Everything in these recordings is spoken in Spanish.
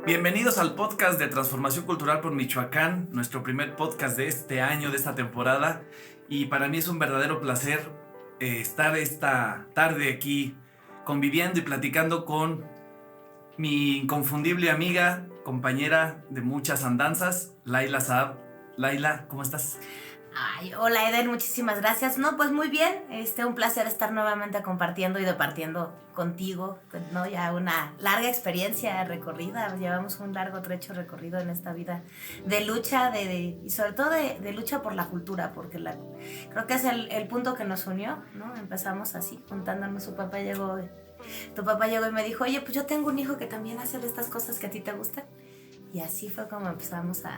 Bienvenidos al podcast de Transformación Cultural por Michoacán, nuestro primer podcast de este año, de esta temporada. Y para mí es un verdadero placer estar esta tarde aquí conviviendo y platicando con mi inconfundible amiga, compañera de muchas andanzas, Laila Saab. Laila, ¿cómo estás? Ay, hola Eden, muchísimas gracias. No, pues muy bien, un placer estar nuevamente compartiendo y departiendo contigo, ¿no? Ya una larga experiencia recorrida, llevamos un largo trecho recorrido en esta vida de lucha, y sobre todo de lucha por la cultura, porque creo que es el punto que nos unió, ¿no? Empezamos así, juntándonos, tu papá llegó y me dijo, oye, pues yo tengo un hijo que también hace de estas cosas que a ti te gustan. Y así fue como empezamos a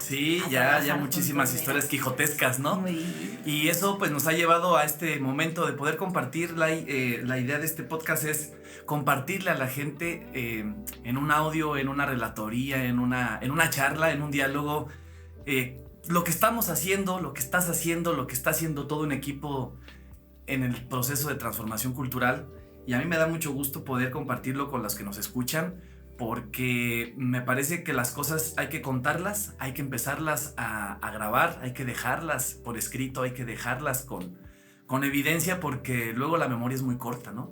ya muchísimas historias quijotescas, ¿no? Muy... Y eso pues nos ha llevado a este momento de poder compartir. La idea de este podcast es compartirle a la gente en un audio, en una relatoría, en una charla, en un diálogo, lo que estamos haciendo, lo que estás haciendo, lo que está haciendo todo un equipo en el proceso de transformación cultural. Y a mí me da mucho gusto poder compartirlo con los que nos escuchan, porque me parece que las cosas hay que contarlas, hay que empezarlas a grabar, hay que dejarlas por escrito, hay que dejarlas con evidencia, porque luego la memoria es muy corta, ¿no?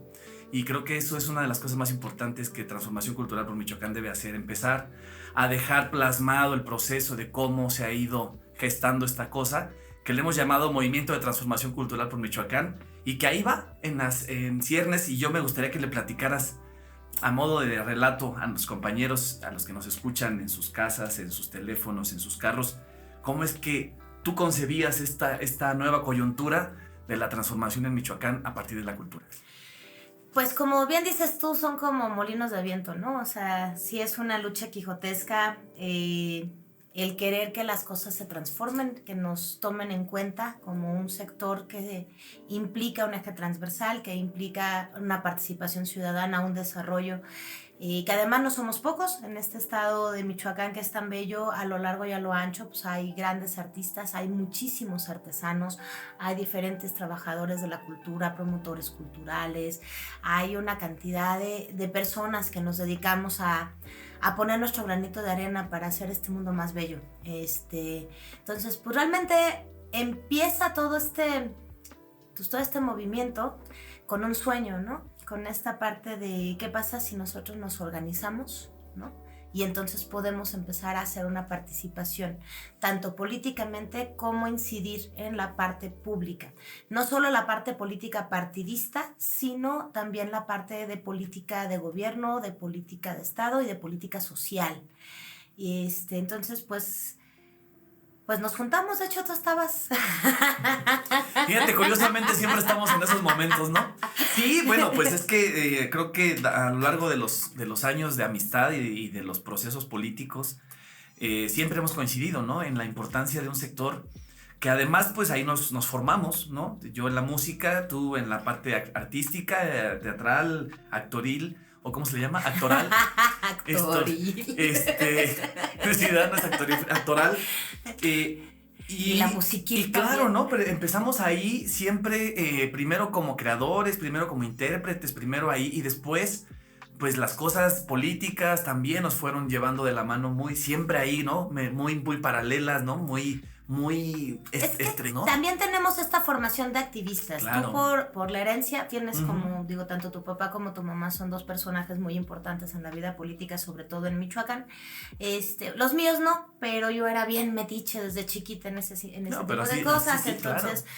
Y creo que eso es una de las cosas más importantes que Transformación Cultural por Michoacán debe hacer, empezar a dejar plasmado el proceso de cómo se ha ido gestando esta cosa, que le hemos llamado Movimiento de Transformación Cultural por Michoacán, y que ahí va, en ciernes, y yo me gustaría que le platicaras a modo de relato a los compañeros, a los que nos escuchan en sus casas, en sus teléfonos, en sus carros, cómo es que tú concebías esta nueva coyuntura de la transformación en Michoacán a partir de la cultura. Pues como bien dices tú, son como molinos de viento, ¿no? O sea, sí es una lucha quijotesca, el querer que las cosas se transformen, que nos tomen en cuenta como un sector que implica un eje transversal, que implica una participación ciudadana, un desarrollo, que además no somos pocos en este estado de Michoacán, que es tan bello. A lo largo y a lo ancho pues hay grandes artistas, hay muchísimos artesanos, hay diferentes trabajadores de la cultura, promotores culturales, hay una cantidad de personas que nos dedicamos a poner nuestro granito de arena para hacer este mundo más bello. Entonces, pues realmente empieza todo este movimiento con un sueño, ¿no? Con esta parte de qué pasa si nosotros nos organizamos, ¿no? Y entonces podemos empezar a hacer una participación, tanto políticamente como incidir en la parte pública. No solo la parte política partidista, sino también la parte de política de gobierno, de política de Estado y de política social. Entonces, pues nos juntamos. De hecho, tú estabas. Fíjate, curiosamente siempre estamos en esos momentos, ¿no? Sí, bueno, pues es que creo que a lo largo de los años de amistad y de los procesos políticos, siempre hemos coincidido, ¿no? En la importancia de un sector que además, pues ahí nos formamos, ¿no? Yo en la música, tú en la parte artística, teatral, actoril, o ¿cómo se le llama? Actoral. Actoril. Felicidad, no es actoral. Y la musiquita. Y claro, ¿no? Pero empezamos ahí siempre, primero como creadores, primero como intérpretes, primero ahí, y después, pues las cosas políticas también nos fueron llevando de la mano siempre ahí, ¿no? Muy paralelas, ¿no? Muy ¿no? También tenemos esta formación de activistas. Claro. Tú por la herencia tienes como, digo, tanto tu papá como tu mamá son dos personajes muy importantes en la vida política, sobre todo en Michoacán. Los míos no, pero yo era bien metiche desde chiquita en ese tipo de cosas. Sí, entonces, claro.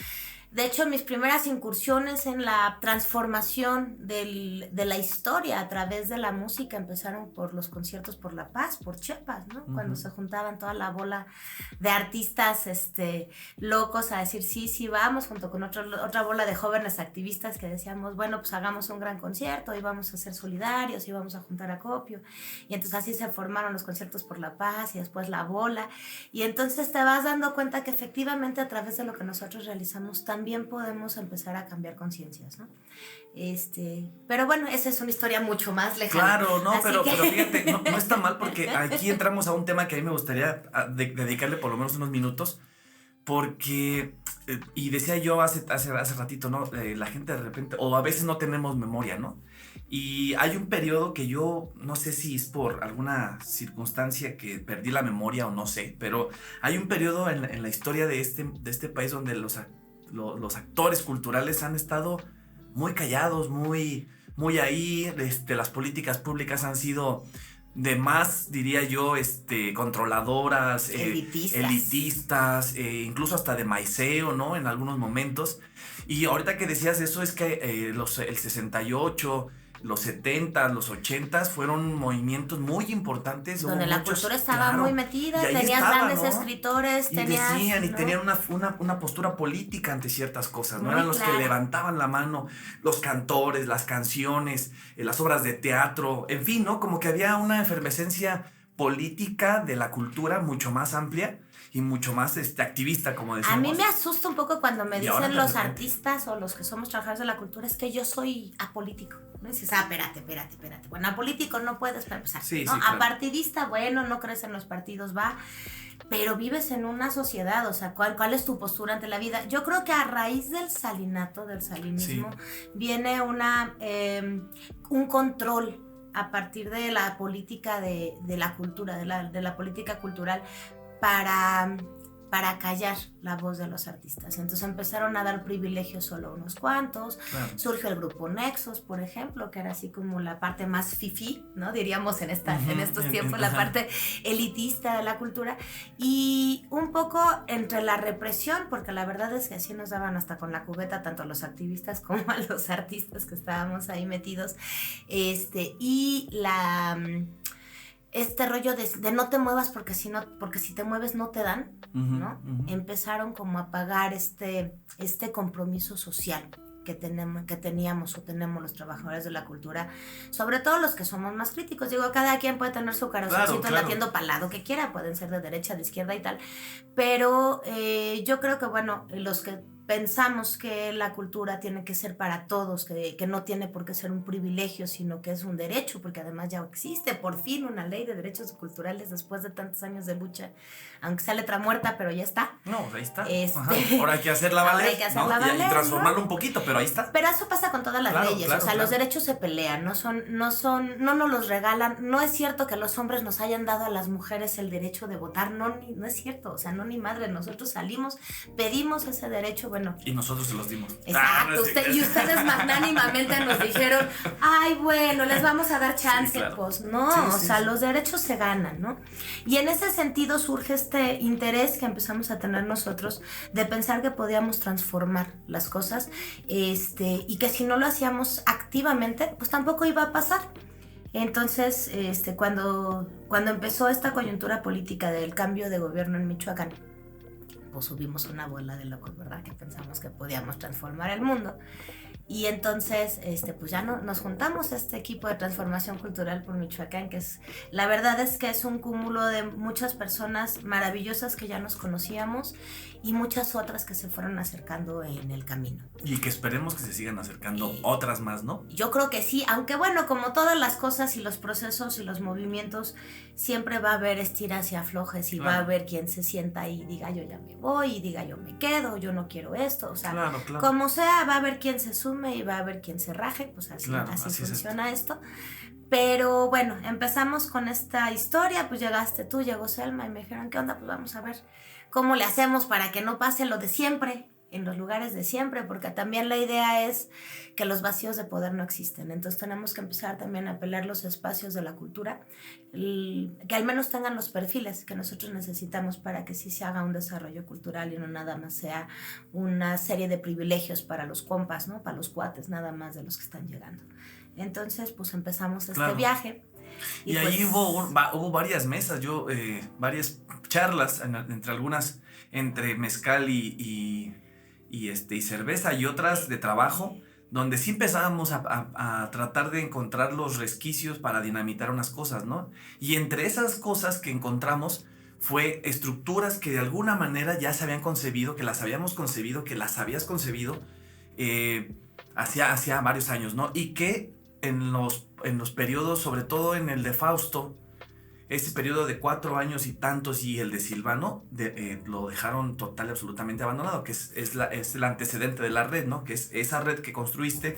De hecho, mis primeras incursiones en la transformación de la historia a través de la música empezaron por los conciertos por La Paz, por Chiapas, ¿no? Cuando se juntaban toda la bola de artistas locos a decir sí, vamos, junto con otra bola de jóvenes activistas que decíamos, bueno, pues hagamos un gran concierto y vamos a ser solidarios y vamos a juntar acopio. Y entonces así se formaron los conciertos por La Paz y después la bola. Y entonces te vas dando cuenta que efectivamente a través de lo que nosotros realizamos también podemos empezar a cambiar conciencias, ¿no? Pero bueno, esa es una historia mucho más lejana. Claro, no, pero fíjate, no está mal, porque aquí entramos a un tema que a mí me gustaría dedicarle por lo menos unos minutos, porque, y decía yo hace ratito, ¿no? La gente de repente, o a veces no tenemos memoria, ¿no? Y hay un periodo que yo no sé si es por alguna circunstancia que perdí la memoria o no sé, pero hay un periodo en la historia de este país donde los actores culturales han estado muy callados, muy ahí. Las políticas públicas han sido de más, diría yo, controladoras, elitistas, incluso hasta de maiceo, ¿no? En algunos momentos. Y ahorita que decías eso, es que el 68, los 70, los 80 fueron movimientos muy importantes. Donde la cultura estaba muy metida, tenías grandes, ¿no?, escritores, y decían, ¿no?, y tenían una postura política ante ciertas cosas, ¿no? Eran los que levantaban la mano, los cantores, las canciones, las obras de teatro, en fin, ¿no? Como que había una efervescencia política de la cultura mucho más amplia y mucho más activista, como decíamos. A mí me asusta un poco cuando me dicen los artistas o los que somos trabajadores de la cultura, es que yo soy apolítico. ¿No? Y dices, espérate. Bueno, apolítico no puedes para empezar. Sí, ¿no? Sí, claro. Apartidista, bueno, no crees en los partidos, va. Pero vives en una sociedad, o sea, ¿cuál es tu postura ante la vida? Yo creo que a raíz del salinato, del salinismo, viene un control a partir de la política de la cultura, de la política cultural, para callar la voz de los artistas. Entonces empezaron a dar privilegios solo a unos cuantos. Claro. Surge el grupo Nexos, por ejemplo, que era así como la parte más fifí, ¿no? Diríamos en estos tiempos, la parte elitista de la cultura. Y un poco entre la represión, porque la verdad es que así nos daban hasta con la cubeta, tanto a los activistas como a los artistas que estábamos ahí metidos. Y este rollo de no te muevas porque si te mueves no te dan, ¿no? Empezaron como a pagar este compromiso social que teníamos o tenemos los trabajadores de la cultura, sobre todo los que somos más críticos. Digo, cada quien puede tener su corazoncito latiendo para el lado que quiera, pueden ser de derecha, de izquierda y tal, pero yo creo que, bueno, los que pensamos que la cultura tiene que ser para todos, que no tiene por qué ser un privilegio, sino que es un derecho, porque además ya existe por fin una ley de derechos culturales después de tantos años de lucha, aunque sea letra muerta, pero ya está. No, ahí está. Ahora hay que hacerla valer, y transformarlo, ¿no?, un poquito, pero ahí está. Pero eso pasa con todas las leyes, o sea, los derechos se pelean, no nos los regalan. No es cierto que los hombres nos hayan dado a las mujeres el derecho de votar, no es cierto, o sea, no, ni madre, nosotros salimos, pedimos ese derecho, bueno. Y nosotros se los dimos. Exacto, y ustedes magnánimamente nos dijeron, ay, bueno, les vamos a dar chance. Sí, claro. Pues no, los derechos se ganan, ¿no? Y en ese sentido surge este interés que empezamos a tener nosotros de pensar que podíamos transformar las cosas, y que si no lo hacíamos activamente, pues tampoco iba a pasar. Entonces, cuando empezó esta coyuntura política del cambio de gobierno en Michoacán, pues subimos una bola de locos, ¿verdad? Que pensamos que podíamos transformar el mundo. Y entonces, pues ya nos juntamos este equipo de transformación cultural por Michoacán, la verdad es que es un cúmulo de muchas personas maravillosas que ya nos conocíamos y muchas otras que se fueron acercando en el camino. Y que esperemos que se sigan acercando otras más, ¿no? Yo creo que sí, aunque bueno, como todas las cosas y los procesos y los movimientos, siempre va a haber estiras y aflojes y va a haber quien se sienta y diga yo ya me voy, y diga yo me quedo, yo no quiero esto, o sea, como sea, va a haber quien se sume y va a haber quien se raje, pues así funciona esto. Pero bueno, empezamos con esta historia, pues llegaste tú, llegó Selma y me dijeron, ¿qué onda? Pues vamos a ver cómo le hacemos para que no pase lo de siempre, en los lugares de siempre, porque también la idea es que los vacíos de poder no existen. Entonces tenemos que empezar también a pelear los espacios de la cultura, que al menos tengan los perfiles que nosotros necesitamos para que sí se haga un desarrollo cultural y no nada más sea una serie de privilegios para los compas, ¿no? Para los cuates, nada más de los que están llegando. Entonces, pues empezamos este viaje. Y pues, ahí hubo varias mesas, varias charlas, entre mezcal y cerveza y otras de trabajo, donde sí empezábamos a tratar de encontrar los resquicios para dinamitar unas cosas, ¿no? Y entre esas cosas que encontramos fue estructuras que de alguna manera ya se habían concebido, que las habíamos concebido, que las habías concebido hacía varios años, ¿no? Y que en los periodos, sobre todo en el de Fausto, ese periodo de 4 años y tantos, y el de Silvano, lo dejaron total y absolutamente abandonado, que es el antecedente de la red, ¿no? Que es esa red que construiste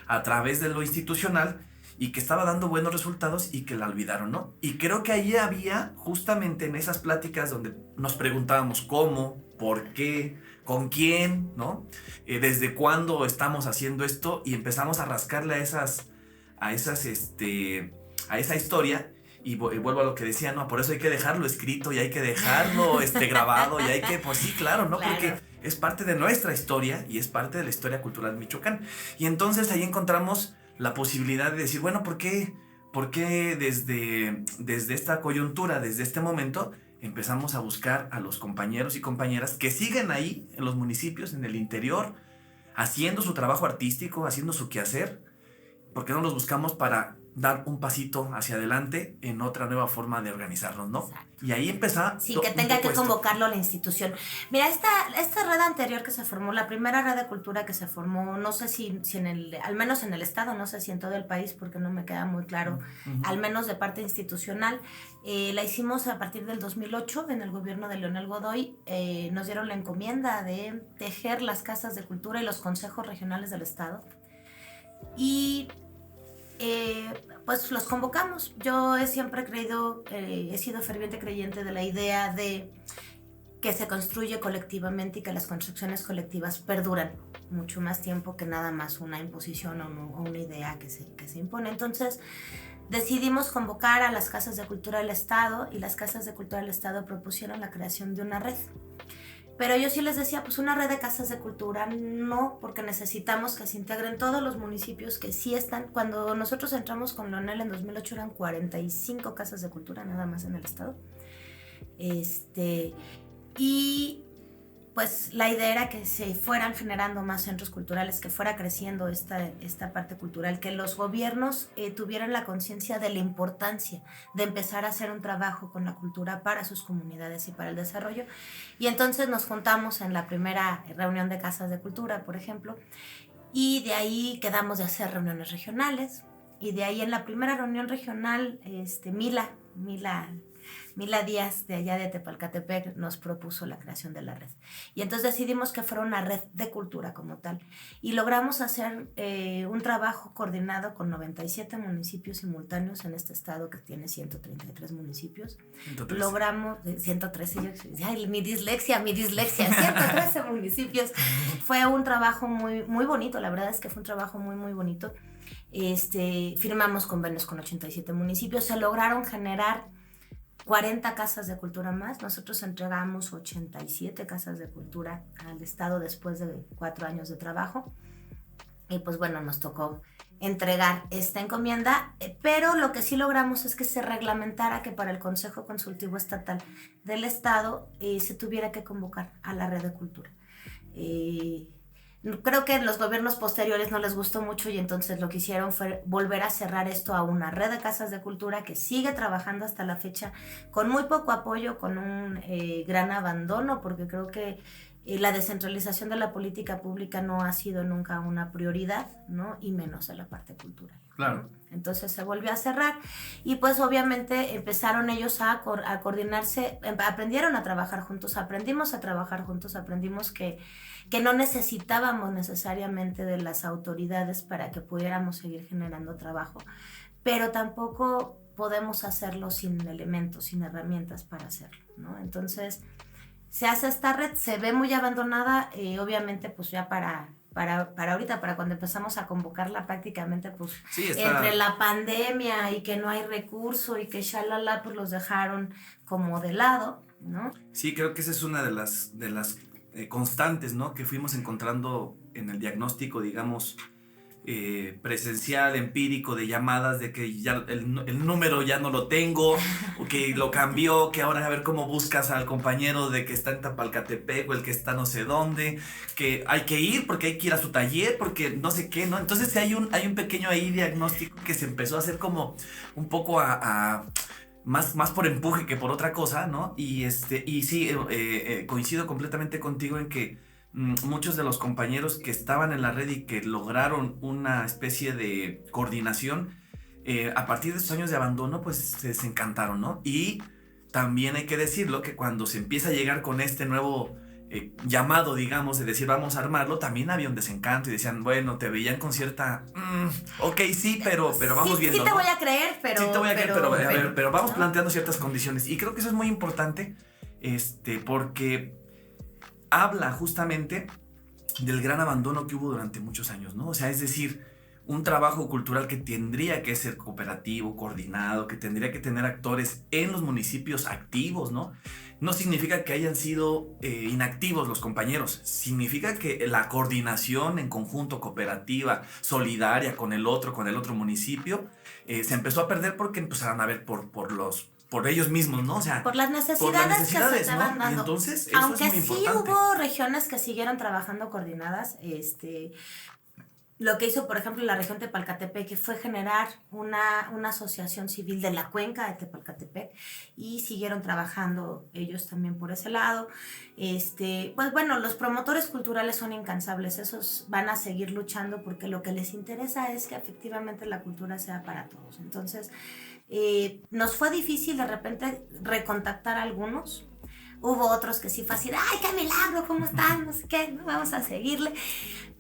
a través de lo institucional y que estaba dando buenos resultados y que la olvidaron, ¿no? Y creo que ahí había justamente en esas pláticas donde nos preguntábamos cómo, por qué, con quién, ¿no? Desde cuándo estamos haciendo esto y empezamos a rascarle a esa historia. Y vuelvo a lo que decía, ¿no? Por eso hay que dejarlo escrito y hay que dejarlo grabado y hay que, pues sí, claro, ¿no? Claro. Porque es parte de nuestra historia y es parte de la historia cultural de Michoacán. Y entonces ahí encontramos la posibilidad de decir, bueno, ¿por qué desde esta coyuntura, desde este momento, empezamos a buscar a los compañeros y compañeras que siguen ahí en los municipios, en el interior, haciendo su trabajo artístico, haciendo su quehacer? ¿Por qué no los buscamos para dar un pasito hacia adelante en otra nueva forma de organizarnos, ¿no? Exacto. Y ahí empezó. Sí, que tenga que convocarlo a la institución. Mira, esta red anterior que se formó, la primera red de cultura que se formó, no sé si al menos en el estado, no sé si en todo el país, porque no me queda muy claro, al menos de parte institucional, la hicimos a partir del 2008 en el gobierno de Leonel Godoy. Nos dieron la encomienda de tejer las casas de cultura y los consejos regionales del estado. Y pues los convocamos. Yo siempre creído, he sido ferviente creyente de la idea de que se construye colectivamente y que las construcciones colectivas perduran mucho más tiempo que nada más una imposición o una idea que se impone. Entonces decidimos convocar a las casas de cultura del estado y las casas de cultura del estado propusieron la creación de una red. Pero yo sí les decía, pues una red de casas de cultura no, porque necesitamos que se integren todos los municipios que sí están. Cuando nosotros entramos con Leonel en 2008 eran 45 casas de cultura nada más en el estado. Y pues la idea era que se fueran generando más centros culturales, que fuera creciendo esta parte cultural, que los gobiernos tuvieran la conciencia de la importancia de empezar a hacer un trabajo con la cultura para sus comunidades y para el desarrollo. Y entonces nos juntamos en la primera reunión de casas de cultura, por ejemplo, y de ahí quedamos de hacer reuniones regionales, y de ahí en la primera reunión regional, Mila Díaz, de allá de Tepalcatepec, nos propuso la creación de la red. Y entonces decidimos que fuera una red de cultura como tal. Y logramos hacer un trabajo coordinado con 97 municipios simultáneos en este estado que tiene 133 municipios. 113. Logramos 113, mi dislexia, 113 municipios. Fue un trabajo muy, muy bonito, la verdad es que fue un trabajo muy, muy bonito. Firmamos convenios con 87 municipios, se lograron generar 40 casas de cultura más. Nosotros entregamos 87 casas de cultura al estado después de 4 años de trabajo. Y pues bueno, nos tocó entregar esta encomienda, pero lo que sí logramos es que se reglamentara que para el Consejo Consultivo Estatal del Estado se tuviera que convocar a la red de cultura. Creo que los gobiernos posteriores no les gustó mucho y entonces lo que hicieron fue volver a cerrar esto a una red de casas de cultura que sigue trabajando hasta la fecha con muy poco apoyo, con un gran abandono, porque creo que la descentralización de la política pública no ha sido nunca una prioridad, ¿no? Y menos de la parte cultural. Claro. Entonces se volvió a cerrar y pues obviamente empezaron ellos a coordinarse, aprendieron a trabajar juntos, aprendimos a trabajar juntos, aprendimos que no necesitábamos necesariamente de las autoridades para que pudiéramos seguir generando trabajo, pero tampoco podemos hacerlo sin elementos, sin herramientas para hacerlo, ¿no? Entonces se hace esta red, se ve muy abandonada, obviamente pues ya para ahorita, para cuando empezamos a convocarla prácticamente pues sí, entre la pandemia y que no hay recurso y que shalala pues los dejaron como de lado, ¿no? Sí, creo que esa es una de las constantes, ¿no? Que fuimos encontrando en el diagnóstico, digamos, presencial, empírico, de llamadas, de que ya el número ya no lo tengo, o que lo cambió, que ahora a ver cómo buscas al compañero de que está en Tepalcatepec o el que está no sé dónde, que hay que ir porque hay que ir a su taller, porque no sé qué, ¿no? Entonces hay un pequeño ahí diagnóstico que se empezó a hacer como un poco más por empuje que por otra cosa, ¿no? Y sí, coincido completamente contigo en que muchos de los compañeros que estaban en la red y que lograron una especie de coordinación, a partir de estos años de abandono, pues se desencantaron, ¿no? Y también hay que decirlo que cuando se empieza a llegar con este nuevo llamado, digamos, de decir vamos a armarlo, también había un desencanto y decían, bueno, te veían con cierta, ok, sí, pero vamos sí, viendo. Sí te voy a creer, pero... Sí te voy a creer, pero vamos, ¿no?, planteando ciertas condiciones. Y creo que eso es muy importante, porque habla justamente del gran abandono que hubo durante muchos años, ¿no? O sea, es decir, un trabajo cultural que tendría que ser cooperativo, coordinado, que tendría que tener actores en los municipios activos, ¿no? No significa que hayan sido inactivos los compañeros, significa que la coordinación en conjunto, cooperativa, solidaria con el otro municipio, se empezó a perder porque empezaron a ver por ellos mismos, ¿no? O sea, por las necesidades que se estaban dando. Y entonces, eso aunque es muy sí importante. Hubo regiones que siguieron trabajando coordinadas, lo que hizo, por ejemplo, la región de Tepalcatepec, que fue generar una asociación civil de la cuenca de Tepalcatepec, y siguieron trabajando ellos también por ese lado. Pues bueno, los promotores culturales son incansables, esos van a seguir luchando porque lo que les interesa es que efectivamente la cultura sea para todos. Entonces, nos fue difícil de repente recontactar a algunos. Hubo otros que sí fue así, ¡ay, qué milagro! ¿Cómo están? No sé qué, vamos a seguirle.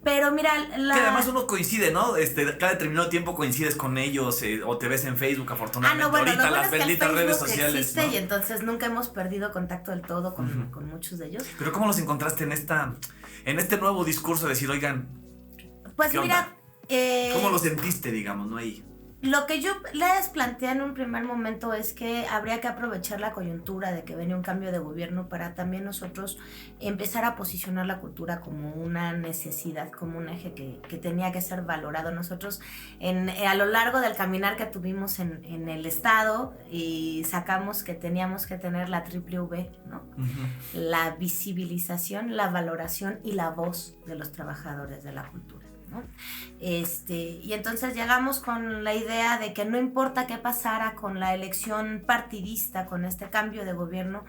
Pero mira, que además uno coincide, ¿no? Cada determinado tiempo coincides con ellos, o te ves en Facebook, afortunadamente. No, bueno, ahorita las es benditas redes sociales, existe, ¿no? Y entonces nunca hemos perdido contacto del todo con muchos de ellos. Pero ¿cómo los encontraste en este nuevo discurso de decir, oigan, pues mira, ¿cómo lo sentiste, digamos, no ahí? Lo que yo les planteé en un primer momento es que habría que aprovechar la coyuntura de que venía un cambio de gobierno para también nosotros empezar a posicionar la cultura como una necesidad, como un eje que tenía que ser valorado. Nosotros a lo largo del caminar que tuvimos en el estado, y sacamos que teníamos que tener la triple V, ¿no? Uh-huh. La visibilización, la valoración y la voz de los trabajadores de la cultura, ¿no? Y entonces llegamos con la idea de que no importa qué pasara con la elección partidista, con este cambio de gobierno,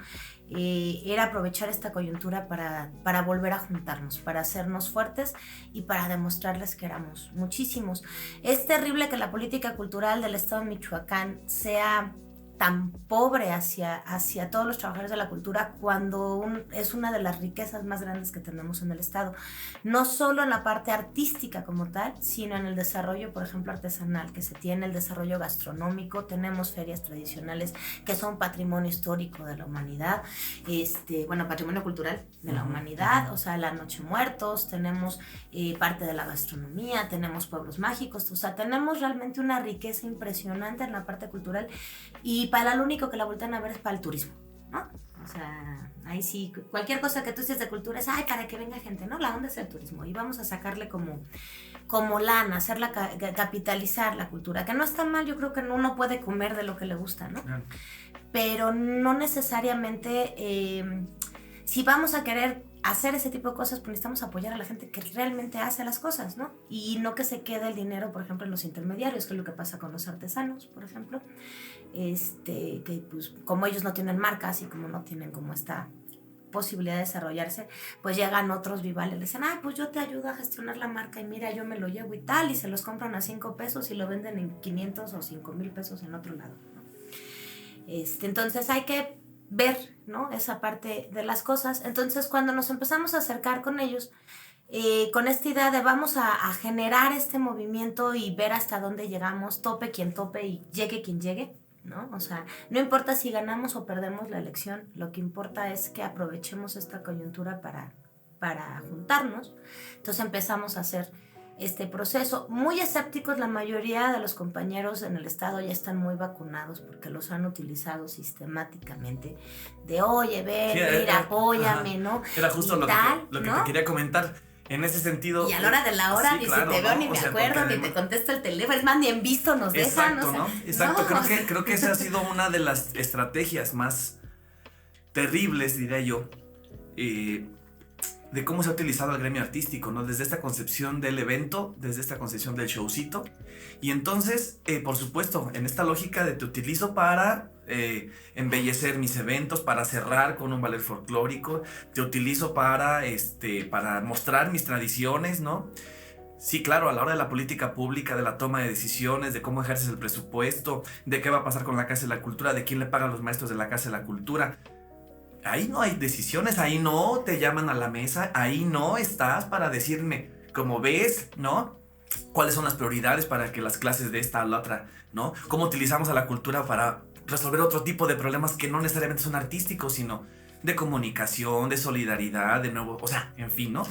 era aprovechar esta coyuntura para volver a juntarnos, para hacernos fuertes y para demostrarles que éramos muchísimos. Es terrible que la política cultural del estado de Michoacán sea tan pobre hacia todos los trabajadores de la cultura, cuando es una de las riquezas más grandes que tenemos en el estado, no solo en la parte artística como tal, sino en el desarrollo, por ejemplo, artesanal que se tiene, el desarrollo gastronómico. Tenemos ferias tradicionales que son patrimonio histórico de la humanidad, patrimonio cultural de la humanidad, o sea, la Noche Muertos, tenemos parte de la gastronomía, tenemos pueblos mágicos, o sea, tenemos realmente una riqueza impresionante en la parte cultural, y para lo único que la voltean a ver es para el turismo, ¿no? O sea, ahí sí, cualquier cosa que tú dices de cultura es, ay, para que venga gente, ¿no? La onda es el turismo, y vamos a sacarle como lana, hacerla, capitalizar la cultura, que no está mal. Yo creo que uno puede comer de lo que le gusta, ¿no? Pero no necesariamente, si vamos a querer hacer ese tipo de cosas, pues necesitamos apoyar a la gente que realmente hace las cosas, ¿no? Y no que se quede el dinero, por ejemplo, en los intermediarios, que es lo que pasa con los artesanos, por ejemplo, que pues como ellos no tienen marcas y como no tienen como esta posibilidad de desarrollarse, pues llegan otros vivales, le dicen, pues yo te ayudo a gestionar la marca y mira, yo me lo llevo y tal, y se los compran a 5 pesos y lo venden en 500 o 5,000 pesos en otro lado, ¿no? Entonces hay que ver, ¿no?, esa parte de las cosas. Entonces, cuando nos empezamos a acercar con ellos, con esta idea de vamos a generar este movimiento y ver hasta dónde llegamos, tope quien tope y llegue quien llegue, ¿no? O sea, no importa si ganamos o perdemos la elección, lo que importa es que aprovechemos esta coyuntura para juntarnos. Entonces empezamos a hacer este proceso. Muy escépticos, la mayoría de los compañeros en el estado ya están muy vacunados porque los han utilizado sistemáticamente, de oye, ven, sí, mira, apóyame, ¿no? Era justo lo que te quería comentar. En ese sentido. Y a la hora de la hora, sí, ni claro, si te veo, ¿no?, ni me acuerdo, ni te contesto el teléfono. Es más, ni en visto nos dejan. Exacto, ¿no? Exacto, no. Creo que esa ha sido una de las estrategias más terribles, diría yo, de cómo se ha utilizado el gremio artístico, ¿no? Desde esta concepción del evento, desde esta concepción del showcito. Y entonces, por supuesto, en esta lógica de te utilizo para embellecer mis eventos, para cerrar con un ballet folclórico, te utilizo para mostrar mis tradiciones, ¿no? Sí, claro, a la hora de la política pública, de la toma de decisiones, de cómo ejerces el presupuesto, de qué va a pasar con la Casa de la Cultura, de quién le paga a los maestros de la Casa de la Cultura. ahí no hay decisiones, ahí no te llaman a la mesa, ahí no estás para decirme, como ves, ¿no? ¿Cuáles son las prioridades para que las clases de esta o la otra, ¿no? ¿Cómo utilizamos a la cultura para resolver otro tipo de problemas que no necesariamente son artísticos, sino de comunicación, de solidaridad, de nuevo, o sea, en fin, ¿no?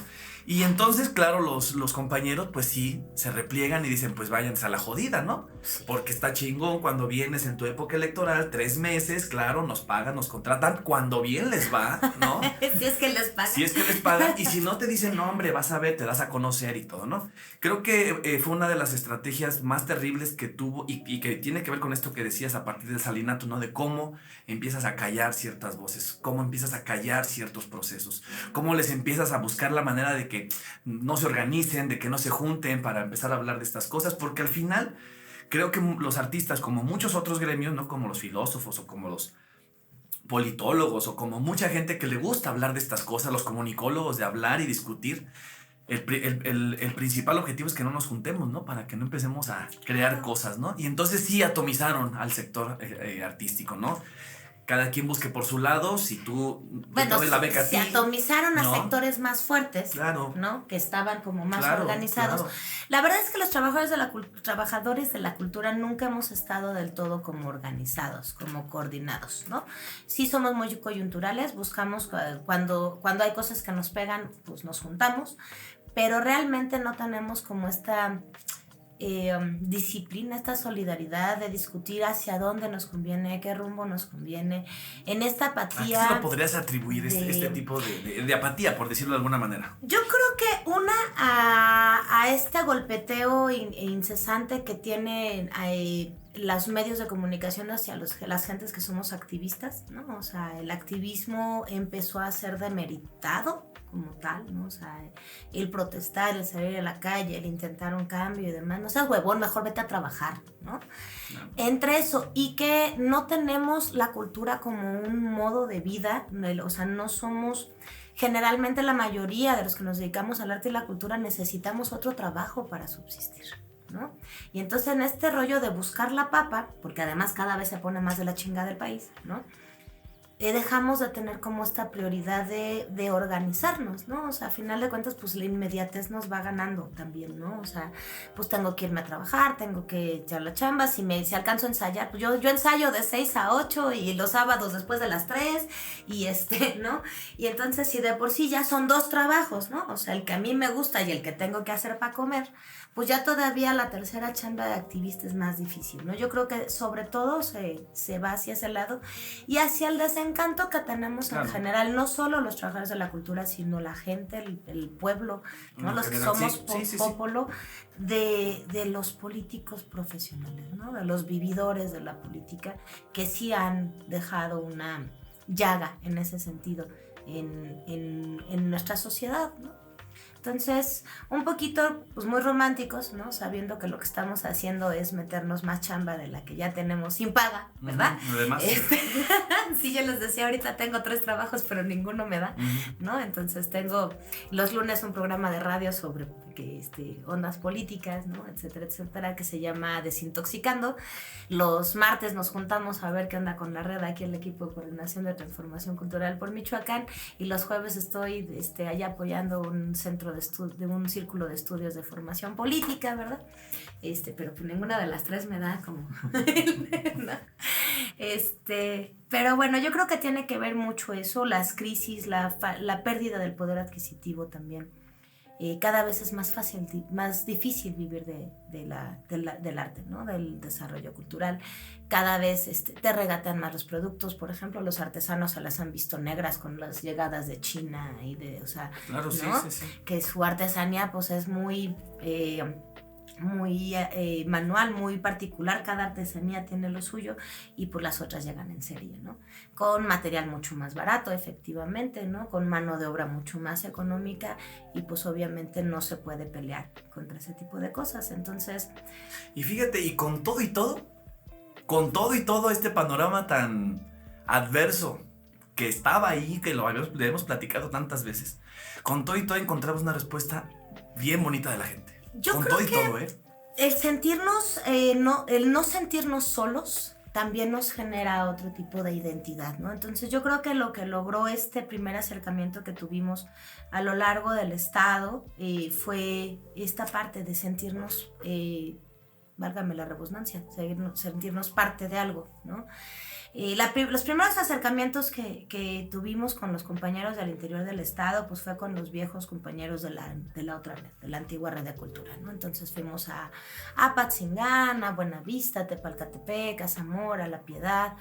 Y entonces, claro, los compañeros, pues sí, se repliegan y dicen, pues váyanse a la jodida, ¿no? Sí. Porque está chingón cuando vienes en tu época electoral, 3 meses, claro, nos pagan, nos contratan, cuando bien les va, ¿no? Si es que les pagan. Si es que les pagan, y si no te dicen, no, hombre, vas a ver, te das a conocer y todo, ¿no? Creo que fue una de las estrategias más terribles que tuvo y que tiene que ver con esto que decías a partir del Salinato, ¿no? De cómo empiezas a callar ciertas voces, cómo empiezas a callar ciertos procesos, cómo les empiezas a buscar la manera de que no se organicen, de que no se junten para empezar a hablar de estas cosas, porque al final creo que los artistas, como muchos otros gremios, ¿no? Como los filósofos o como los politólogos o como mucha gente que le gusta hablar de estas cosas, los comunicólogos, de hablar y discutir, el principal objetivo es que no nos juntemos, ¿no? Para que no empecemos a crear cosas, ¿no? Y entonces sí atomizaron al sector artístico, ¿no? Cada quien busque por su lado, si tú Bueno, te doy la beca a ti, se atomizaron a ¿no? sectores más fuertes, Claro. ¿no? Que estaban como más Claro, organizados. claro. La verdad es que los trabajadores de la cultura nunca hemos estado del todo como organizados, como coordinados, ¿no? Sí somos muy coyunturales, buscamos cuando hay cosas que nos pegan, pues nos juntamos, pero realmente no tenemos como esta disciplina, esta solidaridad de discutir hacia dónde nos conviene, qué rumbo nos conviene, en esta ¿A qué apatía. se lo podrías atribuir este tipo de apatía, por decirlo de alguna manera? Yo creo que a este golpeteo incesante que tienen los medios de comunicación hacia las gentes que somos activistas, ¿no? O sea, el activismo empezó a ser demeritado como tal, ¿no? O sea, el protestar, el salir a la calle, el intentar un cambio y demás. No seas huevón, mejor vete a trabajar, ¿no? No. Entre eso y que no tenemos la cultura como un modo de vida, o sea, no somos... Generalmente la mayoría de los que nos dedicamos al arte y la cultura necesitamos otro trabajo para subsistir, ¿no? Y entonces en este rollo de buscar la papa, porque además cada vez se pone más de la chingada el país, ¿no? Dejamos de tener como esta prioridad de organizarnos, ¿no? O sea, a final de cuentas, pues la inmediatez nos va ganando también, ¿no? O sea, pues tengo que irme a trabajar, tengo que echar la chamba, si alcanzo a ensayar, pues yo ensayo de 6 a 8 y los sábados después de las 3 y ¿no? Y entonces si de por sí ya son 2 trabajos, ¿no? O sea, el que a mí me gusta y el que tengo que hacer para comer, pues ya todavía la tercera chamba de activista es más difícil, ¿no? Yo creo que sobre todo se va hacia ese lado y hacia el desencanto que tenemos claro. En general, no solo los trabajadores de la cultura, sino la gente, el pueblo, ¿no? Los que somos popolo de los políticos profesionales, ¿no? De los vividores de la política que sí han dejado una llaga en ese sentido en nuestra sociedad, ¿no? Entonces, un poquito, pues muy románticos, ¿no? Sabiendo que lo que estamos haciendo es meternos más chamba de la que ya tenemos sin paga, ¿verdad? Además. Sí, yo les decía, ahorita tengo 3 trabajos, pero ninguno me da, ¿no? Entonces tengo los lunes un programa de radio sobre ondas políticas, ¿no? Etcétera, etcétera, que se llama Desintoxicando. Los martes nos juntamos a ver qué onda con la red, aquí el equipo de coordinación de transformación cultural por Michoacán, y los jueves estoy allá apoyando un centro de un círculo de estudios de formación política, ¿verdad? Pero pues ninguna de las 3 me da como... ¿no? Pero bueno, yo creo que tiene que ver mucho eso, las crisis, la pérdida del poder adquisitivo también. Cada vez es más difícil vivir del arte, ¿no? Del desarrollo cultural. Cada vez te regatean más los productos. Por ejemplo, los artesanos se las han visto negras con las llegadas de China y o sea, claro, ¿no? Sí. Que su artesanía pues es muy manual, muy particular. Cada artesanía tiene lo suyo y pues las otras llegan en serie, ¿no? Con material mucho más barato, efectivamente, ¿no? Con mano de obra mucho más económica y pues obviamente no se puede pelear contra ese tipo de cosas. Entonces... Y fíjate, y con todo este panorama tan adverso que estaba ahí, que lo hemos platicado tantas veces, con todo y todo encontramos una respuesta bien bonita de la gente. Yo con creo todo y que todo, el sentirnos, el no sentirnos solos también nos genera otro tipo de identidad, ¿no? Entonces yo creo que lo que logró este primer acercamiento que tuvimos a lo largo del estado fue esta parte de sentirnos, válgame la redundancia, sentirnos parte de algo, ¿no? Los primeros acercamientos que tuvimos con los compañeros del interior del estado, pues fue con los viejos compañeros de la otra red, de la antigua red de cultura, ¿no? Entonces fuimos a Apatzingán, a Buenavista, Tepalcatepec, a Zamora, a La Piedad,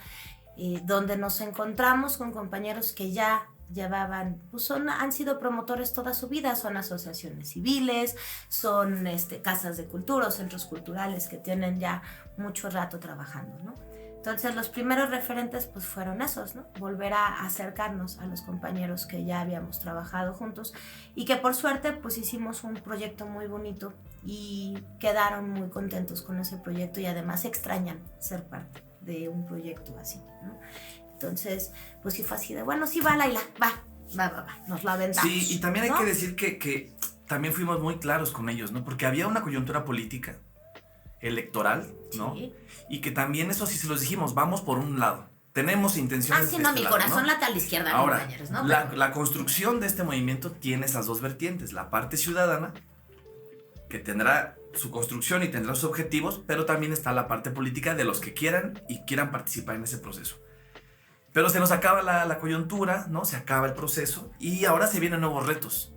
donde nos encontramos con compañeros que ya llevaban, pues han sido promotores toda su vida, son asociaciones civiles, son casas de cultura o centros culturales que tienen ya mucho rato trabajando, ¿no? Entonces los primeros referentes pues fueron esos, ¿no? Volver a acercarnos a los compañeros que ya habíamos trabajado juntos y que por suerte pues hicimos un proyecto muy bonito y quedaron muy contentos con ese proyecto y además extrañan ser parte de un proyecto así, ¿no? Entonces pues sí fue así de, bueno, sí va Laila, va, nos la aventamos. Sí, y también hay, ¿no?, que decir que también fuimos muy claros con ellos, ¿no? Porque había una coyuntura política electoral, ¿no? Sí. Y que también eso sí se los dijimos, vamos por un lado, tenemos intenciones sí, no, mi lado, corazón, ¿no?, late a la izquierda. Ahora, compañeros, ¿no? La construcción de este movimiento tiene esas dos vertientes, la parte ciudadana, que tendrá su construcción y tendrá sus objetivos, pero también está la parte política de los que quieran participar en ese proceso. Pero se nos acaba la coyuntura, ¿no? Se acaba el proceso y ahora se vienen nuevos retos.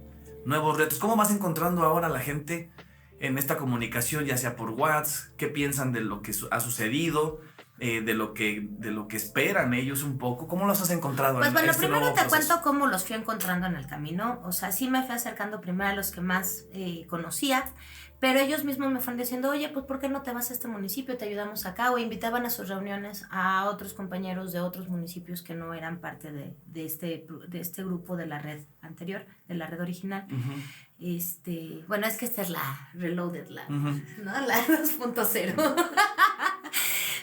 ¿Cómo vas encontrando ahora a la gente en esta comunicación, ya sea por WhatsApp? ¿Qué piensan de lo que ha sucedido? De lo que esperan ellos un poco. ¿Cómo los has encontrado? Pues bueno, primero te cuento cómo los fui encontrando en el camino. O sea, sí me fui acercando primero a los que más conocía, pero ellos mismos me fueron diciendo, oye, pues ¿por qué no te vas a este municipio? Te ayudamos acá. O invitaban a sus reuniones a otros compañeros de otros municipios que no eran parte de este grupo de la red anterior, de la red original. Uh-huh. Bueno, es que esta es la Reloaded, uh-huh, ¿no? La 2.0.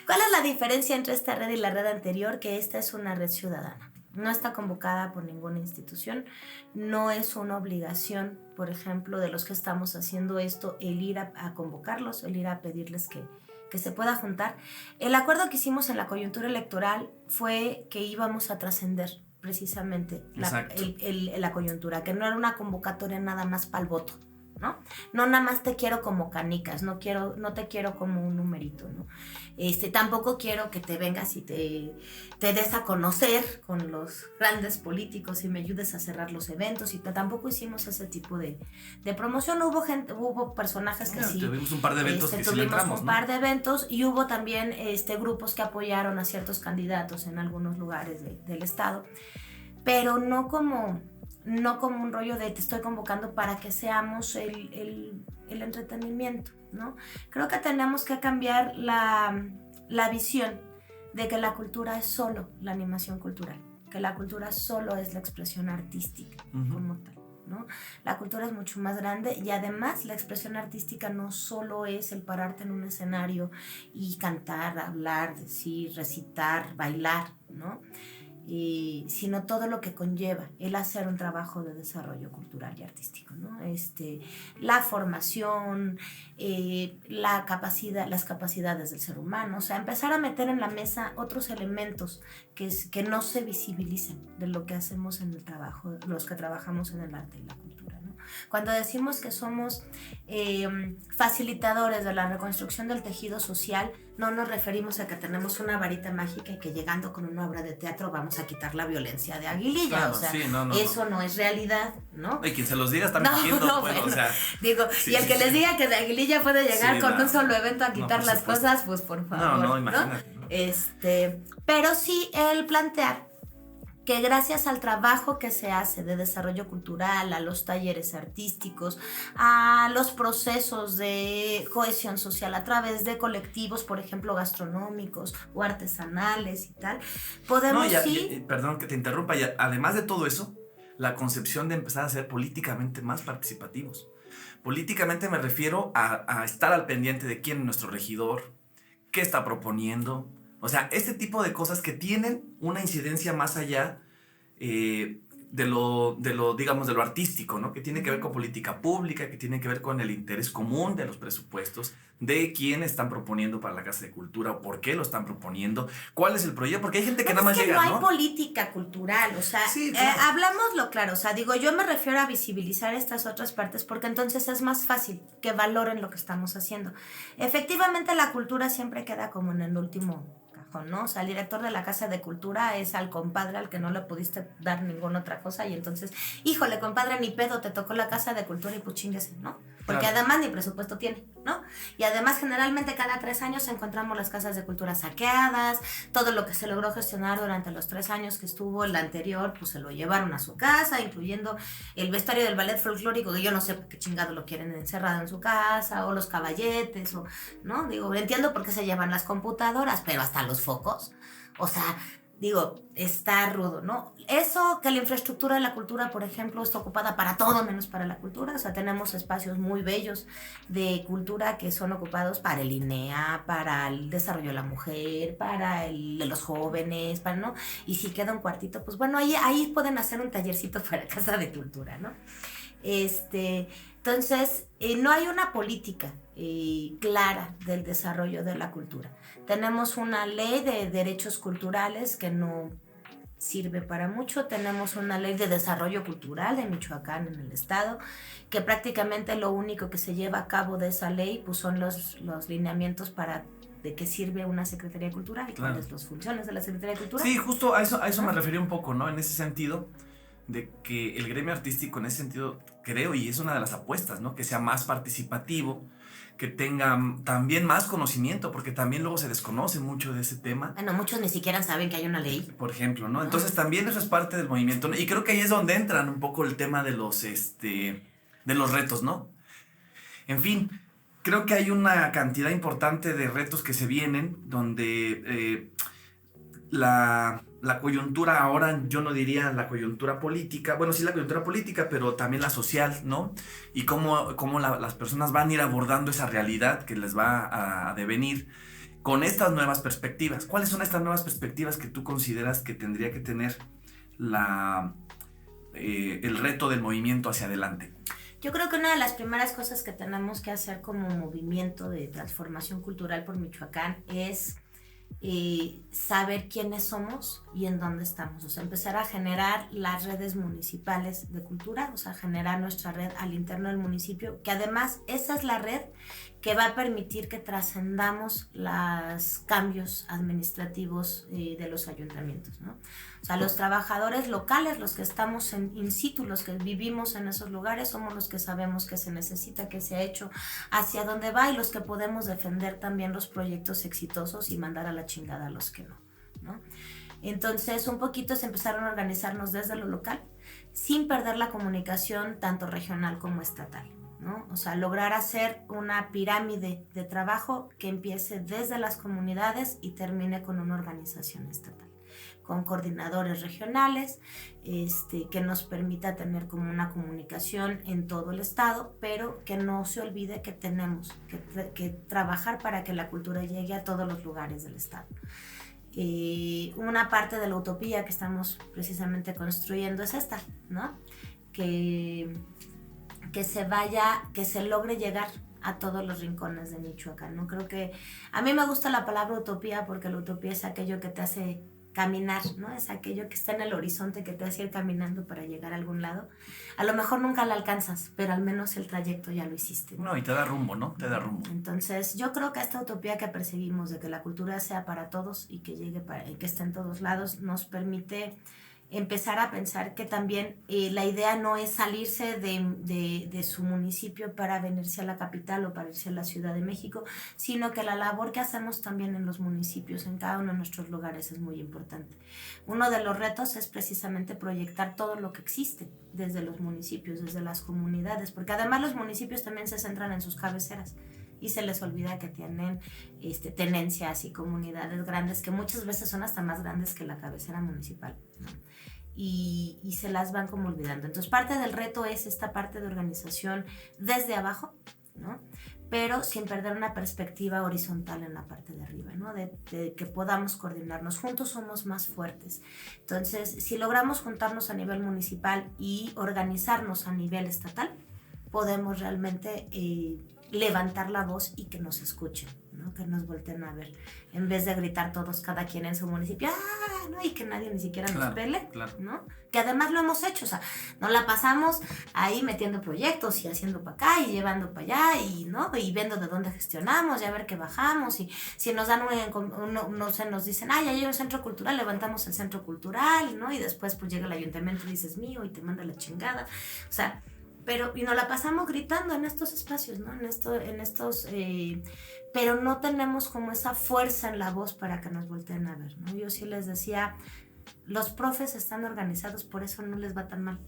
¿Cuál es la diferencia entre esta red y la red anterior? Que esta es una red ciudadana. No está convocada por ninguna institución. No es una obligación, por ejemplo, de los que estamos haciendo esto, el ir a convocarlos, el ir a pedirles que se pueda juntar. El acuerdo que hicimos en la coyuntura electoral fue que íbamos a trascender precisamente la coyuntura, que no era una convocatoria nada más para el voto, ¿no? No nada más te quiero como canicas, no te quiero como un numerito, ¿no? Tampoco quiero que te vengas y te des a conocer con los grandes políticos y me ayudes a cerrar los eventos, y tampoco hicimos ese tipo de promoción. Hubo personajes que sí. Tuvimos un par de eventos que sí le entramos, un par de eventos, y hubo también grupos que apoyaron a ciertos candidatos en algunos lugares del estado, pero no como un rollo de te estoy convocando para que seamos el entretenimiento, ¿no? Creo que tenemos que cambiar la visión de que la cultura es solo la animación cultural, que la cultura solo es la expresión artística, uh-huh, como tal, ¿no? La cultura es mucho más grande, y además la expresión artística no solo es el pararte en un escenario y cantar, hablar, decir, recitar, bailar, ¿no? Sino todo lo que conlleva el hacer un trabajo de desarrollo cultural y artístico, ¿no? La formación, las capacidades del ser humano, o sea, empezar a meter en la mesa otros elementos que no se visibilizan de lo que hacemos en el trabajo, los que trabajamos en el arte y la cultura, ¿no? Cuando decimos que somos facilitadores de la reconstrucción del tejido social, no nos referimos a que tenemos una varita mágica y que llegando con una obra de teatro vamos a quitar la violencia de Aguililla. Claro, o sea, sí, eso no es realidad, ¿no? Y quien se los diga está mintiendo, bueno, o sea. Digo, sí, y el que les diga que de Aguililla puede llegar con un solo evento a quitar las cosas, pues por favor. No, imagínate. ¿No? Pero sí el plantear que gracias al trabajo que se hace de desarrollo cultural, a los talleres artísticos, a los procesos de cohesión social a través de colectivos, por ejemplo, gastronómicos o artesanales y tal, podemos perdón que te interrumpa, además de todo eso, la concepción de empezar a ser políticamente más participativos. Políticamente me refiero a estar al pendiente de quién es nuestro regidor, qué está proponiendo. O sea, este tipo de cosas que tienen una incidencia más allá, digamos, de lo artístico, ¿no? Que tiene que ver con política pública, que tiene que ver con el interés común de los presupuestos, de quién están proponiendo para la Casa de Cultura o por qué lo están proponiendo, cuál es el proyecto, porque hay gente que No, nada más es que llega, no ¿no? hay política cultural, o sea, Sí, claro. hablámoslo claro, o sea, digo, yo me refiero a visibilizar estas otras partes porque entonces es más fácil que valoren lo que estamos haciendo. Efectivamente, la cultura siempre queda como en el último cajón, ¿no? O sea, el director de la Casa de Cultura es al compadre al que no le pudiste dar ninguna otra cosa y entonces, híjole, compadre, ni pedo, te tocó la Casa de Cultura y pues chíngase, ¿no? Porque Claro. además ni presupuesto tiene, ¿no? Y además generalmente cada 3 años encontramos las casas de cultura saqueadas, todo lo que se logró gestionar durante los 3 años que estuvo el anterior, pues se lo llevaron a su casa, incluyendo el vestuario del ballet folclórico, que yo no sé por qué chingado lo quieren encerrado en su casa, o los caballetes, o, ¿no? Digo, entiendo por qué se llevan las computadoras, pero hasta los focos, o sea, digo, está rudo, ¿no? Eso que la infraestructura de la cultura, por ejemplo, está ocupada para todo menos para la cultura. O sea, tenemos espacios muy bellos de cultura que son ocupados para el INEA, para el desarrollo de la mujer, para el de los jóvenes, para, ¿no? Y si queda un cuartito, pues bueno, ahí pueden hacer un tallercito para Casa de Cultura, ¿no? Entonces, no hay una política clara del desarrollo de la cultura. Tenemos una ley de derechos culturales que no sirve para mucho. Tenemos una ley de desarrollo cultural de Michoacán en el estado, que prácticamente lo único que se lleva a cabo de esa ley pues son los lineamientos para de qué sirve una Secretaría de Cultura y Claro. cuáles las funciones de la Secretaría de Cultura. Sí, justo a eso me refería un poco, ¿no? En ese sentido, de que el gremio artístico, en ese sentido, creo, y es una de las apuestas, ¿no? Que sea más participativo, que tenga también más conocimiento, porque también luego se desconoce mucho de ese tema, Bueno, muchos ni siquiera saben que hay una ley. por ejemplo, ¿no? Entonces también eso es parte del movimiento, ¿no? Y creo que ahí es donde entran un poco el tema de los retos, ¿no? En fin, creo que hay una cantidad importante de retos que se vienen, donde la coyuntura ahora, yo no diría la coyuntura política, bueno, sí la coyuntura política, pero también la social, ¿no? Y cómo las personas van a ir abordando esa realidad que les va a devenir con estas nuevas perspectivas. ¿Cuáles son estas nuevas perspectivas que tú consideras que tendría que tener el reto del movimiento hacia adelante? Yo creo que una de las primeras cosas que tenemos que hacer como movimiento de transformación cultural por Michoacán es saber quiénes somos y en dónde estamos. O sea, empezar a generar las redes municipales de cultura, o sea, generar nuestra red al interno del municipio, que además esa es la red que va a permitir que trascendamos los cambios administrativos de los ayuntamientos, ¿no? O sea, los trabajadores locales, los que estamos in situ, los que vivimos en esos lugares, somos los que sabemos qué se necesita, qué se ha hecho, hacia dónde va y los que podemos defender también los proyectos exitosos y mandar a la chingada a los que no, ¿no? Entonces, un poquito es empezaron a organizarnos desde lo local, sin perder la comunicación tanto regional como estatal, ¿no? O sea, lograr hacer una pirámide de trabajo que empiece desde las comunidades y termine con una organización estatal, con coordinadores regionales, que nos permita tener como una comunicación en todo el estado, pero que no se olvide que tenemos que trabajar para que la cultura llegue a todos los lugares del estado. Una parte de la utopía que estamos precisamente construyendo es esta, ¿no? Que se logre llegar a todos los rincones de Michoacán, ¿no? Creo que a mí me gusta la palabra utopía porque la utopía es aquello que te hace caminar, ¿no? Es aquello que está en el horizonte que te hace ir caminando para llegar a algún lado. A lo mejor nunca la alcanzas, pero al menos el trayecto ya lo hiciste, ¿no? No, y te da rumbo, ¿no? Te da rumbo. Entonces, yo creo que esta utopía que perseguimos de que la cultura sea para todos y que llegue y que esté en todos lados nos permite empezar a pensar que también la idea no es salirse de su municipio para venirse a la capital o para irse a la Ciudad de México, sino que la labor que hacemos también en los municipios, en cada uno de nuestros lugares, es muy importante. Uno de los retos es precisamente proyectar todo lo que existe desde los municipios, desde las comunidades, porque además los municipios también se centran en sus cabeceras y se les olvida que tienen tenencias y comunidades grandes que muchas veces son hasta más grandes que la cabecera municipal, ¿no? Y se las van como olvidando. Entonces parte del reto es esta parte de organización desde abajo, ¿no? pero sin perder una perspectiva horizontal en la parte de arriba, ¿no? De que podamos coordinarnos. Juntos somos más fuertes. Entonces, si logramos juntarnos a nivel municipal y organizarnos a nivel estatal, podemos realmente levantar la voz y que nos escuchen, ¿no? Que nos volteen a ver, en vez de gritar todos, cada quien en su municipio, ¿no? Y que nadie ni siquiera nos pele, ¿no? Que además lo hemos hecho, o sea, nos la pasamos ahí metiendo proyectos y haciendo para acá y llevando para allá y, ¿no? Y viendo de dónde gestionamos y a ver qué bajamos, y si nos dan no sé, nos dicen, ya hay un centro cultural, levantamos el centro cultural, ¿no? Y después pues llega el ayuntamiento y dices, mío, y te manda la chingada, o sea, y nos la pasamos gritando en estos espacios, ¿no? Pero no tenemos como esa fuerza en la voz para que nos volteen a ver, ¿no? Yo sí les decía, los profes están organizados, por eso no les va tan mal,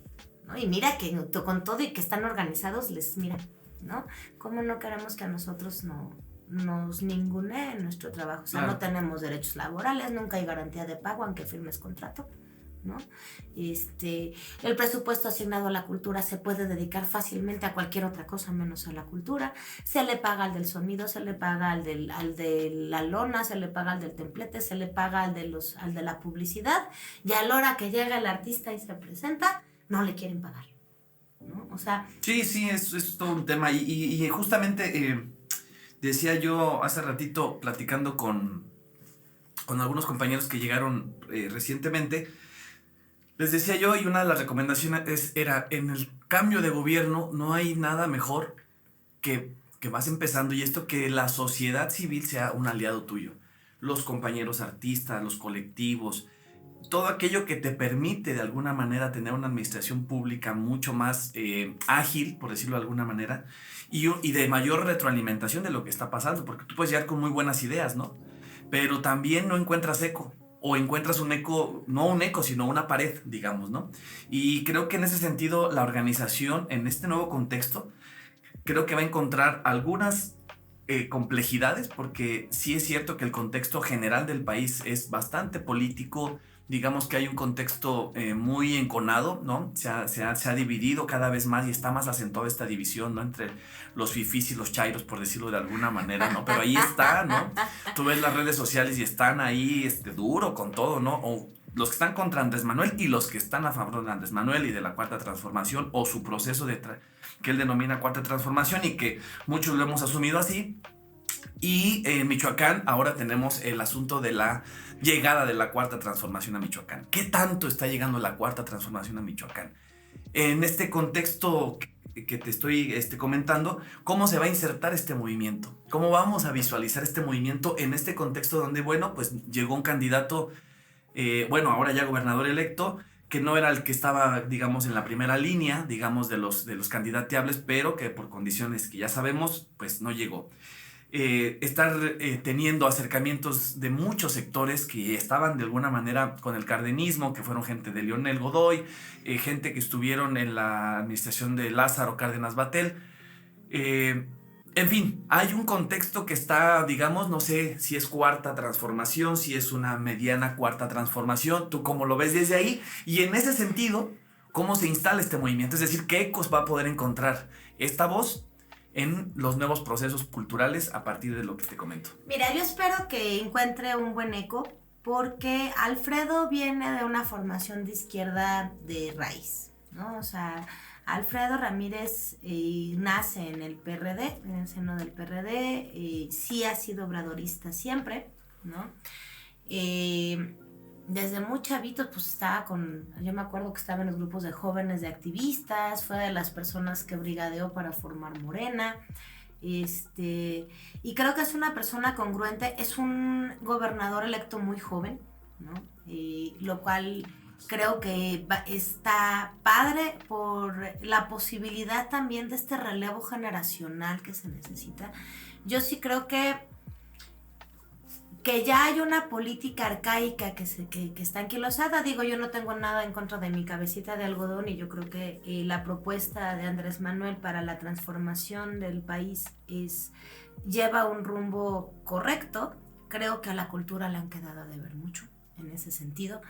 ¿no? Y mira que con todo y que están organizados, mira, ¿no? ¿Cómo no queremos que a nosotros nos ninguneen nuestro trabajo? O sea, no tenemos derechos laborales, nunca hay garantía de pago aunque firmes contrato, ¿no? El presupuesto asignado a la cultura se puede dedicar fácilmente a cualquier otra cosa menos a la cultura. Se le paga al del sonido, se le paga al de la lona, se le paga al del templete, se le paga al de la publicidad, y a la hora que llega el artista y se presenta, no le quieren pagar, ¿no? O sea... Sí, es todo un tema, y justamente decía yo hace ratito platicando con algunos compañeros que llegaron recientemente. Les decía yo, y una de las recomendaciones era, en el cambio de gobierno no hay nada mejor que vas empezando, y esto, que la sociedad civil sea un aliado tuyo. Los compañeros artistas, los colectivos, todo aquello que te permite de alguna manera tener una administración pública mucho más ágil, por decirlo de alguna manera, y de mayor retroalimentación de lo que está pasando, porque tú puedes llegar con muy buenas ideas, ¿no? Pero también no encuentras eco. O encuentras un eco, no un eco, sino una pared, digamos, ¿no? Y creo que en ese sentido la organización, en este nuevo contexto, creo que va a encontrar algunas complejidades, porque sí es cierto que el contexto general del país es bastante político. Digamos que hay un contexto muy enconado, ¿no? Se ha dividido cada vez más, y está más acentuada esta división, ¿no? Entre los fifís y los chairos, por decirlo de alguna manera, ¿no? Pero ahí está, ¿no? Tú ves las redes sociales y están ahí duro con todo, ¿no? O los que están contra Andrés Manuel y los que están a favor de Andrés Manuel y de la Cuarta Transformación, o su proceso que él denomina Cuarta Transformación, y que muchos lo hemos asumido así. Y en Michoacán ahora tenemos el asunto de la llegada de la Cuarta Transformación a Michoacán. ¿Qué tanto está llegando la Cuarta Transformación a Michoacán? En este contexto que te estoy comentando, ¿cómo se va a insertar este movimiento? ¿Cómo vamos a visualizar este movimiento en este contexto donde, bueno, pues llegó un candidato, ahora ya gobernador electo, que no era el que estaba, digamos, en la primera línea, digamos, de los candidateables, pero que por condiciones que ya sabemos, pues no llegó. Estar teniendo acercamientos de muchos sectores que estaban de alguna manera con el cardenismo, que fueron gente de Leonel Godoy, gente que estuvieron en la administración de Lázaro Cárdenas Batel. En fin, hay un contexto que está, digamos, no sé si es Cuarta Transformación, si es una mediana Cuarta Transformación, tú cómo lo ves desde ahí, y en ese sentido, cómo se instala este movimiento, es decir, qué ecos va a poder encontrar esta voz en los nuevos procesos culturales a partir de lo que te comento. Mira, yo espero que encuentre un buen eco, porque Alfredo viene de una formación de izquierda de raíz, ¿no? O sea, Alfredo Ramírez nace en el PRD, en el seno del PRD, sí ha sido obradorista siempre, ¿no? Desde muy chavito, pues estaba yo me acuerdo que estaba en los grupos de jóvenes de activistas, fue de las personas que brigadeó para formar Morena, y creo que es una persona congruente, es un gobernador electo muy joven, ¿no? Lo cual creo que está padre por la posibilidad también de este relevo generacional que se necesita. Yo sí creo que ya hay una política arcaica que está anquilosada. Digo, yo no tengo nada en contra de mi cabecita de algodón, y yo creo que la propuesta de Andrés Manuel para la transformación del país lleva un rumbo correcto. Creo que a la cultura le han quedado a deber mucho en ese sentido.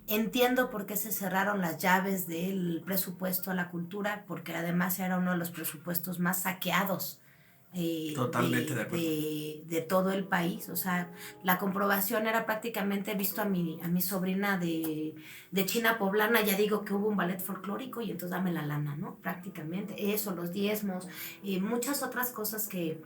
Entiendo por qué se cerraron las llaves del presupuesto a la cultura, porque además era uno de los presupuestos más saqueados Totalmente de acuerdo. de todo el país. O sea, la comprobación era prácticamente, he visto a mi sobrina de China poblana, ya digo que hubo un ballet folclórico y entonces dame la lana, ¿no? Prácticamente. Eso, los diezmos y muchas otras cosas que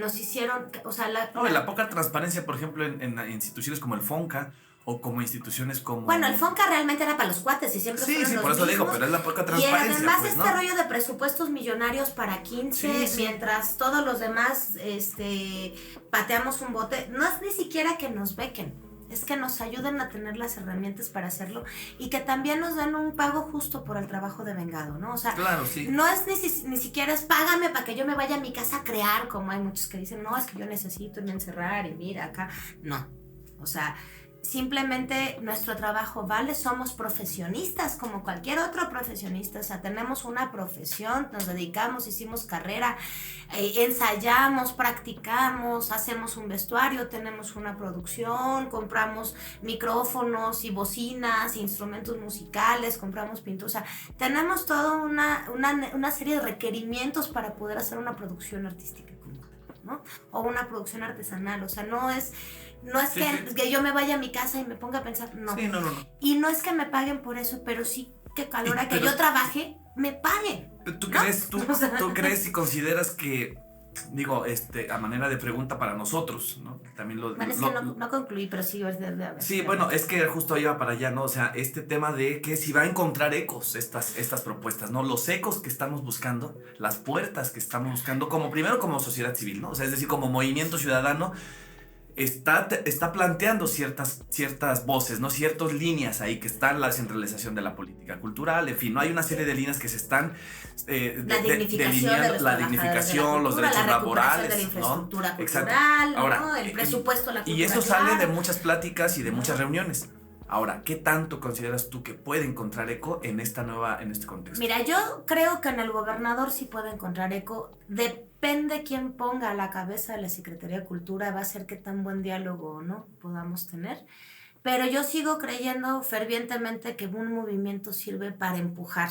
nos hicieron, o sea, No, y la poca transparencia, por ejemplo, en instituciones como el FONCA o como instituciones como... Bueno, el FONCA realmente era para los cuates y siempre Sí, fueron sí, los por eso mismos. digo, pero es la poca transparencia. Y además pues, este ¿no? rollo de presupuestos millonarios para 15, Sí. mientras todos los demás pateamos un bote. No es ni siquiera que nos bequen, es que nos ayuden a tener las herramientas para hacerlo y que también nos den un pago justo por el trabajo de vengado, ¿no? O sea, claro, sí. no es ni siquiera es págame para que yo me vaya a mi casa a crear, como hay muchos que dicen, no, es que yo necesito irme a encerrar y mira acá. No, o sea, simplemente nuestro trabajo vale, somos profesionistas como cualquier otro profesionista, o sea, tenemos una profesión, nos dedicamos, hicimos carrera, ensayamos, practicamos, hacemos un vestuario, tenemos una producción, compramos micrófonos y bocinas, instrumentos musicales, compramos pintura, o sea, tenemos toda una serie de requerimientos para poder hacer una producción artística, ¿no? O una producción artesanal, o sea, no es Sí, que yo me vaya a mi casa y me ponga a pensar, no. Sí, no. Y no es que me paguen por eso, pero sí que a la hora que yo trabaje, me paguen. ¿Tú ¿no? crees, tú crees y consideras que, digo, a manera de pregunta para nosotros, ¿no? También Bueno, es que no concluí, pero sí. Sí, bueno, es que justo iba para allá, ¿no? O sea, este tema de que si va a encontrar ecos estas propuestas, ¿no? Los ecos que estamos buscando, las puertas que estamos buscando, primero como sociedad civil, ¿no? O sea, es decir, como movimiento ciudadano, está planteando ciertas voces, ¿no? Ciertas líneas ahí que están la centralización de la política cultural, en fin, no hay una serie de líneas que se están dignificación, la dignificación, los derechos laborales, de la infraestructura ¿no? cultural, Exacto. Ahora, ¿no? El presupuesto de la cultura. Y eso sale de muchas pláticas y de muchas reuniones. Ahora, ¿qué tanto consideras tú que puede encontrar eco en este contexto? Mira, yo creo que en el gobernador sí puede encontrar eco. Depende quién ponga a la cabeza de la Secretaría de Cultura, va a ser qué tan buen diálogo o no podamos tener. Pero yo sigo creyendo fervientemente que un movimiento sirve para empujar,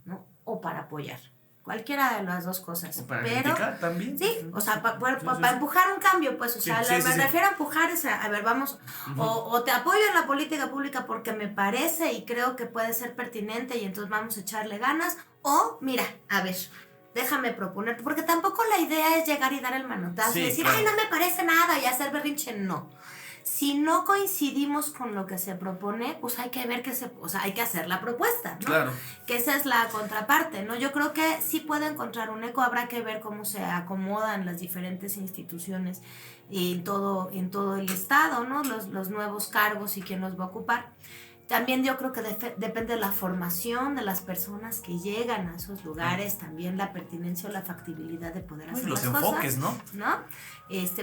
¿no? O para apoyar. Cualquiera de las dos cosas. ¿O para pero criticar también? Sí, o sea, para empujar un cambio, pues, o sea, me refiero a empujar, a ver, vamos, o te apoyo en la política pública porque me parece y creo que puede ser pertinente y entonces vamos a echarle ganas, o mira, a ver, déjame proponerte, porque tampoco la idea es llegar y dar el manotazo y decir, claro, ay, no me parece nada y hacer berrinche, no. Si no coincidimos con lo que se propone, pues hay que ver hay que hacer la propuesta, ¿no? Claro. Que esa es la contraparte, ¿no? Yo creo que sí puede encontrar un eco, habrá que ver cómo se acomodan las diferentes instituciones en todo el estado, ¿no? Los nuevos cargos y quién los va a ocupar. También yo creo que depende de la formación de las personas que llegan a esos lugares, también la pertinencia o la factibilidad de poder hacer las cosas. Los enfoques, ¿no?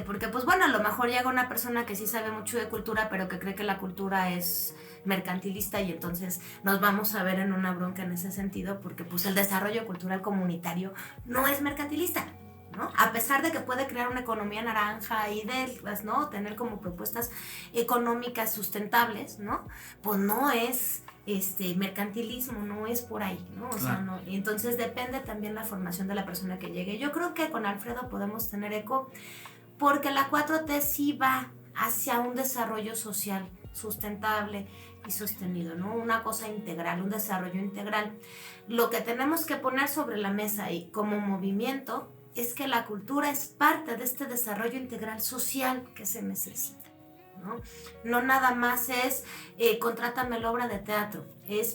Porque pues bueno, a lo mejor llega una persona que sí sabe mucho de cultura, pero que cree que la cultura es mercantilista y entonces nos vamos a ver en una bronca en ese sentido, porque pues el desarrollo cultural comunitario no es mercantilista, ¿no? A pesar de que puede crear una economía naranja y ¿no? Tener como propuestas económicas sustentables, ¿no? Pues no es mercantilismo, no es por ahí, ¿no? O sea, no. Entonces depende también la formación de la persona que llegue. Yo creo que con Alfredo podemos tener eco porque la 4T sí va hacia un desarrollo social sustentable y sostenido, ¿no? Una cosa integral, un desarrollo integral. Lo que tenemos que poner sobre la mesa y como movimiento es que la cultura es parte de este desarrollo integral social que se necesita, ¿no? No nada más es contrátame la obra de teatro,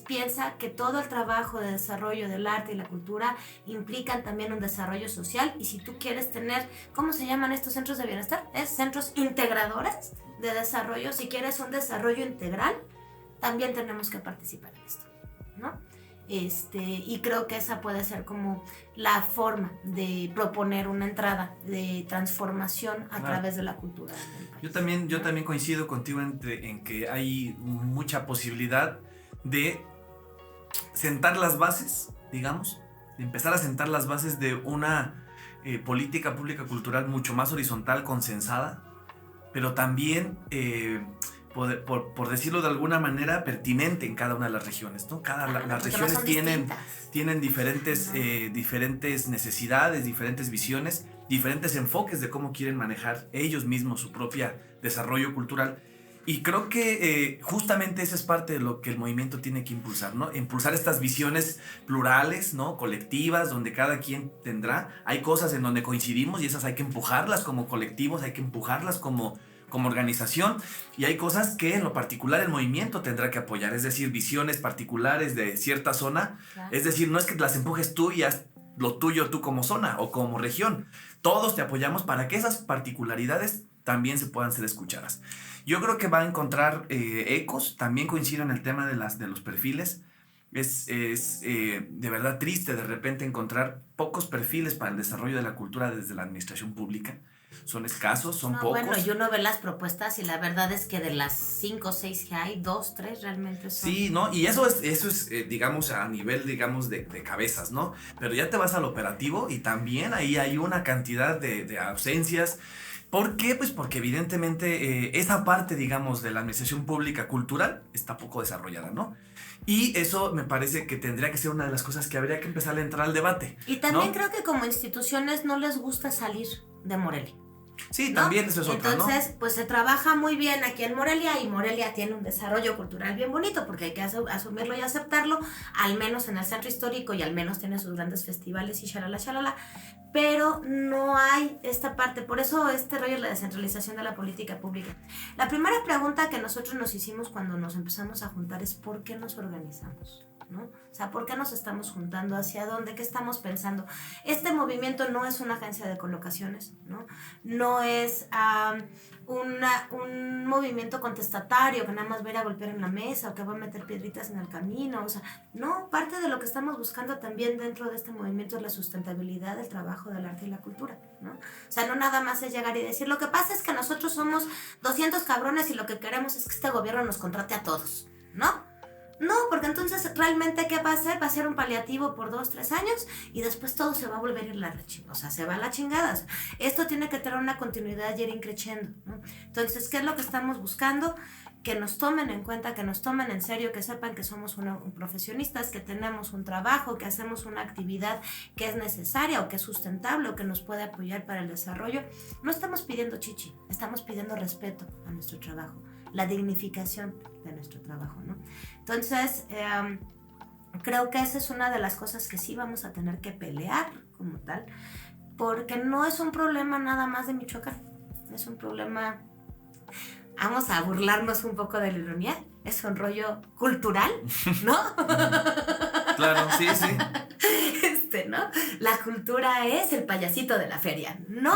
piensa que todo el trabajo de desarrollo del arte y la cultura implican también un desarrollo social y si tú quieres tener, ¿cómo se llaman estos centros de bienestar? Es centros integradores de desarrollo, si quieres un desarrollo integral, también tenemos que participar en esto, ¿no? Y creo que esa puede ser como la forma de proponer una entrada de transformación a través de la cultura del país. Yo también coincido contigo en que hay mucha posibilidad de sentar las bases, digamos, de empezar a sentar las bases de una política pública cultural mucho más horizontal, consensada, pero también por decirlo de alguna manera, pertinente en cada una de las regiones, ¿no? Las regiones tienen diferentes necesidades, diferentes visiones, diferentes enfoques de cómo quieren manejar ellos mismos su propio desarrollo cultural. Y creo que justamente esa es parte de lo que el movimiento tiene que impulsar, ¿no? Impulsar estas visiones plurales, ¿no? Colectivas, donde cada quien tendrá. Hay cosas en donde coincidimos y esas hay que empujarlas como colectivos, hay que empujarlas como organización. Y hay cosas que en lo particular el movimiento tendrá que apoyar, es decir, visiones particulares de cierta zona. Claro. Es decir, no es que las empujes tú y haz lo tuyo tú como zona o como región. Todos te apoyamos para que esas particularidades también se puedan ser escuchadas. Yo creo que va a encontrar ecos. También coincido en el tema de los perfiles. Es de verdad triste de repente encontrar pocos perfiles para el desarrollo de la cultura desde la administración pública. Son escasos, son pocos. Bueno, y uno ve las propuestas y la verdad es que de las 5 o 6 que hay, 2, 3 realmente son. Sí, ¿no? Y eso es digamos, a nivel, digamos, de cabezas, ¿no? Pero ya te vas al operativo y también ahí hay una cantidad de ausencias. ¿Por qué? Pues porque evidentemente esa parte, digamos, de la administración pública cultural está poco desarrollada, ¿no? Y eso me parece que tendría que ser una de las cosas que habría que empezar a entrar al debate. Y también, ¿no?, creo que como instituciones no les gusta salir de Morelia. Sí, ¿no? También eso es otra, ¿no? Entonces, pues se trabaja muy bien aquí en Morelia y Morelia tiene un desarrollo cultural bien bonito porque hay que asumirlo y aceptarlo, al menos en el centro histórico, y al menos tiene sus grandes festivales y shalala, pero no hay esta parte. Por eso este rollo es la descentralización de la política pública. La primera pregunta que nosotros nos hicimos cuando nos empezamos a juntar es ¿por qué nos organizamos? ¿No? O sea, ¿por qué nos estamos juntando? ¿Hacia dónde? ¿Qué estamos pensando? Este movimiento no es una agencia de colocaciones, ¿no? No es un movimiento contestatario que nada más va a ir a golpear en la mesa o que va a meter piedritas en el camino. O sea, no, parte de lo que estamos buscando también dentro de este movimiento es la sustentabilidad del trabajo del arte y la cultura, ¿no? O sea, no nada más es llegar y decir, lo que pasa es que nosotros somos 200 cabrones y lo que queremos es que este gobierno nos contrate a todos, ¿no? No, porque entonces realmente ¿qué va a hacer? Va a ser un paliativo por 2, 3 años y después todo se va a volver a ir o sea, se va a la chingada. O sea, esto tiene que tener una continuidad y ir increciendo, ¿no? Entonces, ¿qué es lo que estamos buscando? Que nos tomen en cuenta, que nos tomen en serio, que sepan que somos profesionistas, que tenemos un trabajo, que hacemos una actividad que es necesaria o que es sustentable o que nos puede apoyar para el desarrollo. No estamos pidiendo chichi, estamos pidiendo respeto a nuestro trabajo, la dignificación de nuestro trabajo, ¿no? Entonces, creo que esa es una de las cosas que sí vamos a tener que pelear como tal, porque no es un problema nada más de Michoacán, es un problema, vamos a burlarnos un poco de la ironía, es un rollo cultural, ¿no? Claro, sí, sí. ¿No? La cultura es el payasito de la feria. No,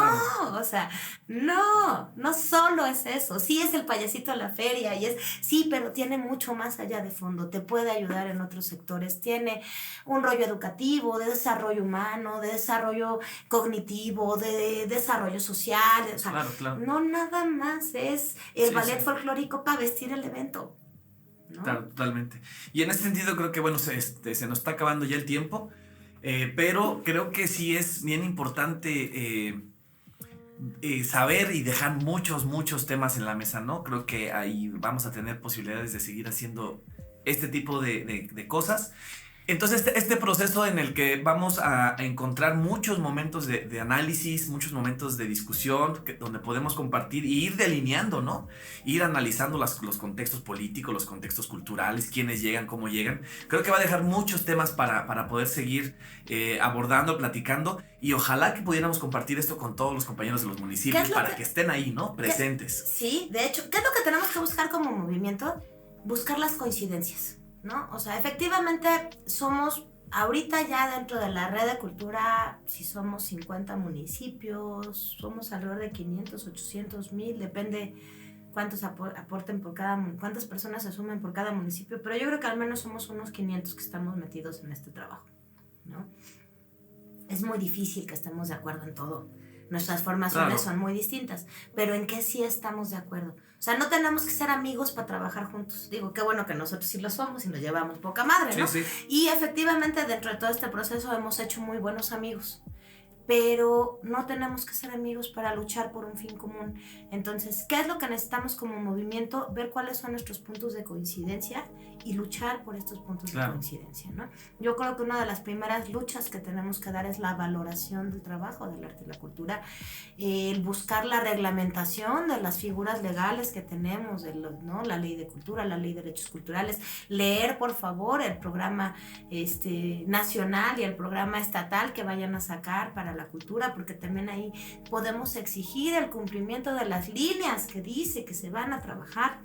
o sea, no solo es eso. Sí es el payasito de la feria sí, pero tiene mucho más allá de fondo. Te puede ayudar en otros sectores. Tiene un rollo educativo, de desarrollo humano, de desarrollo cognitivo, de desarrollo social. O sea, claro. No nada más es el ballet folclórico para vestir el evento, ¿no? Claro, totalmente. Y en ese sentido creo que, bueno, se nos está acabando ya el tiempo. Pero creo que sí es bien importante saber y dejar muchos temas en la mesa, ¿no? Creo que ahí vamos a tener posibilidades de seguir haciendo este tipo de cosas. Entonces, este proceso en el que vamos a encontrar muchos momentos de análisis, muchos momentos de discusión, donde podemos compartir y ir delineando, ¿no? Ir analizando los contextos políticos, los contextos culturales, quiénes llegan, cómo llegan. Creo que va a dejar muchos temas para poder seguir abordando, platicando, y ojalá que pudiéramos compartir esto con todos los compañeros de los municipios para que estén ahí, ¿no? Presentes. Sí, de hecho, ¿qué es lo que tenemos que buscar como movimiento? Buscar las coincidencias, ¿no? O sea, efectivamente somos ahorita ya dentro de la red de cultura, si somos 50 municipios, somos alrededor de 500, 800 mil, depende cuántos aporten por cuántas personas se sumen por cada municipio, pero yo creo que al menos somos unos 500 que estamos metidos en este trabajo, ¿no? Es muy difícil que estemos de acuerdo en todo. Nuestras formaciones son muy distintas, pero ¿en qué sí estamos de acuerdo? O sea, no tenemos que ser amigos para trabajar juntos. Digo, qué bueno que nosotros sí lo somos y nos llevamos poca madre, ¿no? Sí. Y efectivamente dentro de todo este proceso hemos hecho muy buenos amigos, pero no tenemos que ser amigos para luchar por un fin común. Entonces, ¿qué es lo que necesitamos como movimiento? Ver cuáles son nuestros puntos de coincidencia y luchar por estos puntos Claro. de coincidencia, ¿no? Yo creo que una de las primeras luchas que tenemos que dar es la valoración del trabajo del arte y la cultura, el buscar la reglamentación de las figuras legales que tenemos, ¿no? La ley de cultura, la ley de derechos culturales, leer por favor el programa nacional y el programa estatal que vayan a sacar para la cultura, porque también ahí podemos exigir el cumplimiento de las líneas que dice que se van a trabajar.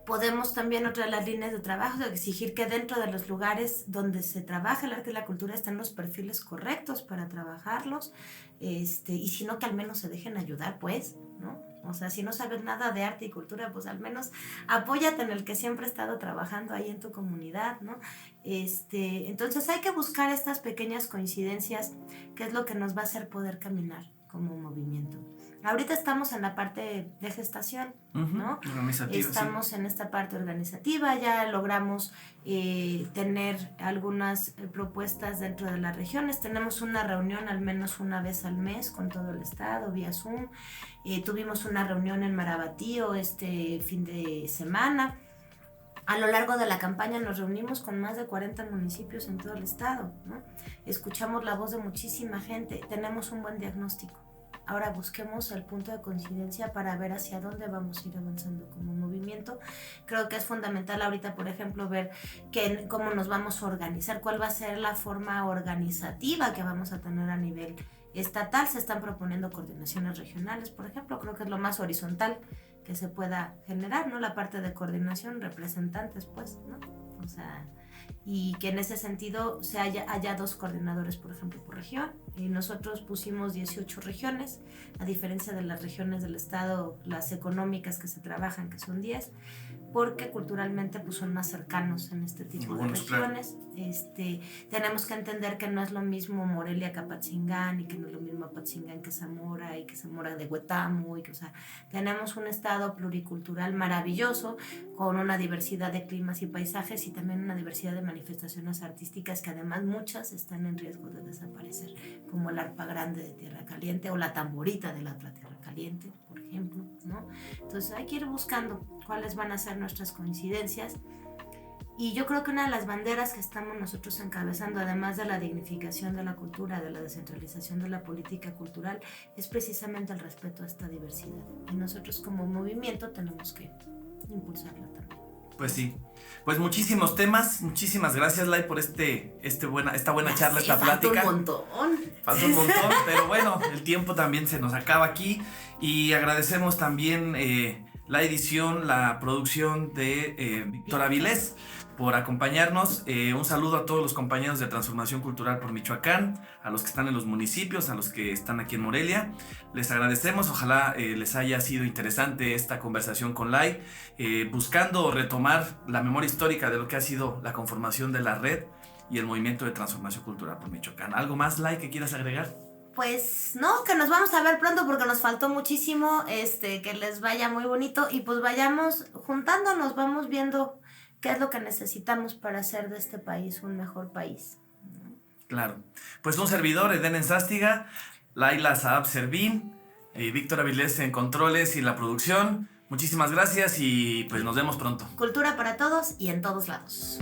Podemos también, otra de las líneas de trabajo, exigir que dentro de los lugares donde se trabaja el arte y la cultura estén los perfiles correctos para trabajarlos, y si no, que al menos se dejen ayudar, pues, ¿no? O sea, si no sabes nada de arte y cultura, pues al menos apóyate en el que siempre ha estado trabajando ahí en tu comunidad, ¿no? Entonces hay que buscar estas pequeñas coincidencias, que es lo que nos va a hacer poder caminar como movimiento. Ahorita estamos en la parte de gestación, ¿no? Organizativa, estamos en esta parte organizativa, ya logramos tener algunas propuestas dentro de las regiones. Tenemos una reunión al menos una vez al mes con todo el estado vía Zoom. Tuvimos una reunión en Marabatío este fin de semana. A lo largo de la campaña nos reunimos con más de 40 municipios en todo el estado, ¿no? Escuchamos la voz de muchísima gente, tenemos un buen diagnóstico. Ahora busquemos el punto de coincidencia para ver hacia dónde vamos a ir avanzando como movimiento. Creo que es fundamental ahorita, por ejemplo, ver cómo nos vamos a organizar, cuál va a ser la forma organizativa que vamos a tener a nivel estatal. Se están proponiendo coordinaciones regionales, por ejemplo, creo que es lo más horizontal que se pueda generar, ¿no? La parte de coordinación, representantes, pues, ¿no? O sea, y que en ese sentido haya 2 coordinadores, por ejemplo, por región. Y nosotros pusimos 18 regiones, a diferencia de las regiones del estado, las económicas que se trabajan, que son 10, porque culturalmente pues son más cercanos en este tipo de regiones. Claro. Tenemos que entender que no es lo mismo Morelia que Apatzingán, y que no es lo mismo Apatzingán que Zamora, y que Zamora de Huetamo, y que, o sea, tenemos un estado pluricultural maravilloso, con una diversidad de climas y paisajes, y también una diversidad de manifestaciones artísticas que además muchas están en riesgo de desaparecer, como el arpa grande de Tierra Caliente o la tamborita de la otra Tierra Caliente, por ejemplo, ¿no? Entonces hay que ir buscando cuáles van a ser nuestras coincidencias. Y yo creo que una de las banderas que estamos nosotros encabezando, además de la dignificación de la cultura, de la descentralización de la política cultural, es precisamente el respeto a esta diversidad. Y nosotros como movimiento tenemos que impulsarla también. Pues sí. Pues muchísimos temas. Muchísimas gracias, Lai, por esta buena charla, esta plática. Falta un montón, pero bueno, el tiempo también se nos acaba aquí. Y agradecemos también la edición, la producción de Víctor Avilés por acompañarnos. Un saludo a todos los compañeros de Transformación Cultural por Michoacán, a los que están en los municipios, a los que están aquí en Morelia. Les agradecemos, ojalá les haya sido interesante esta conversación con Lai, buscando retomar la memoria histórica de lo que ha sido la conformación de la red y el movimiento de Transformación Cultural por Michoacán. ¿Algo más, Lai, que quieras agregar? Pues no, que nos vamos a ver pronto porque nos faltó muchísimo, que les vaya muy bonito y pues vayamos juntándonos, vamos viendo qué es lo que necesitamos para hacer de este país un mejor país. Claro. Pues un servidor, Eden Enzástiga, Laila Saab Servín, Víctor Avilés en controles y la producción. Muchísimas gracias y pues nos vemos pronto. Cultura para todos y en todos lados.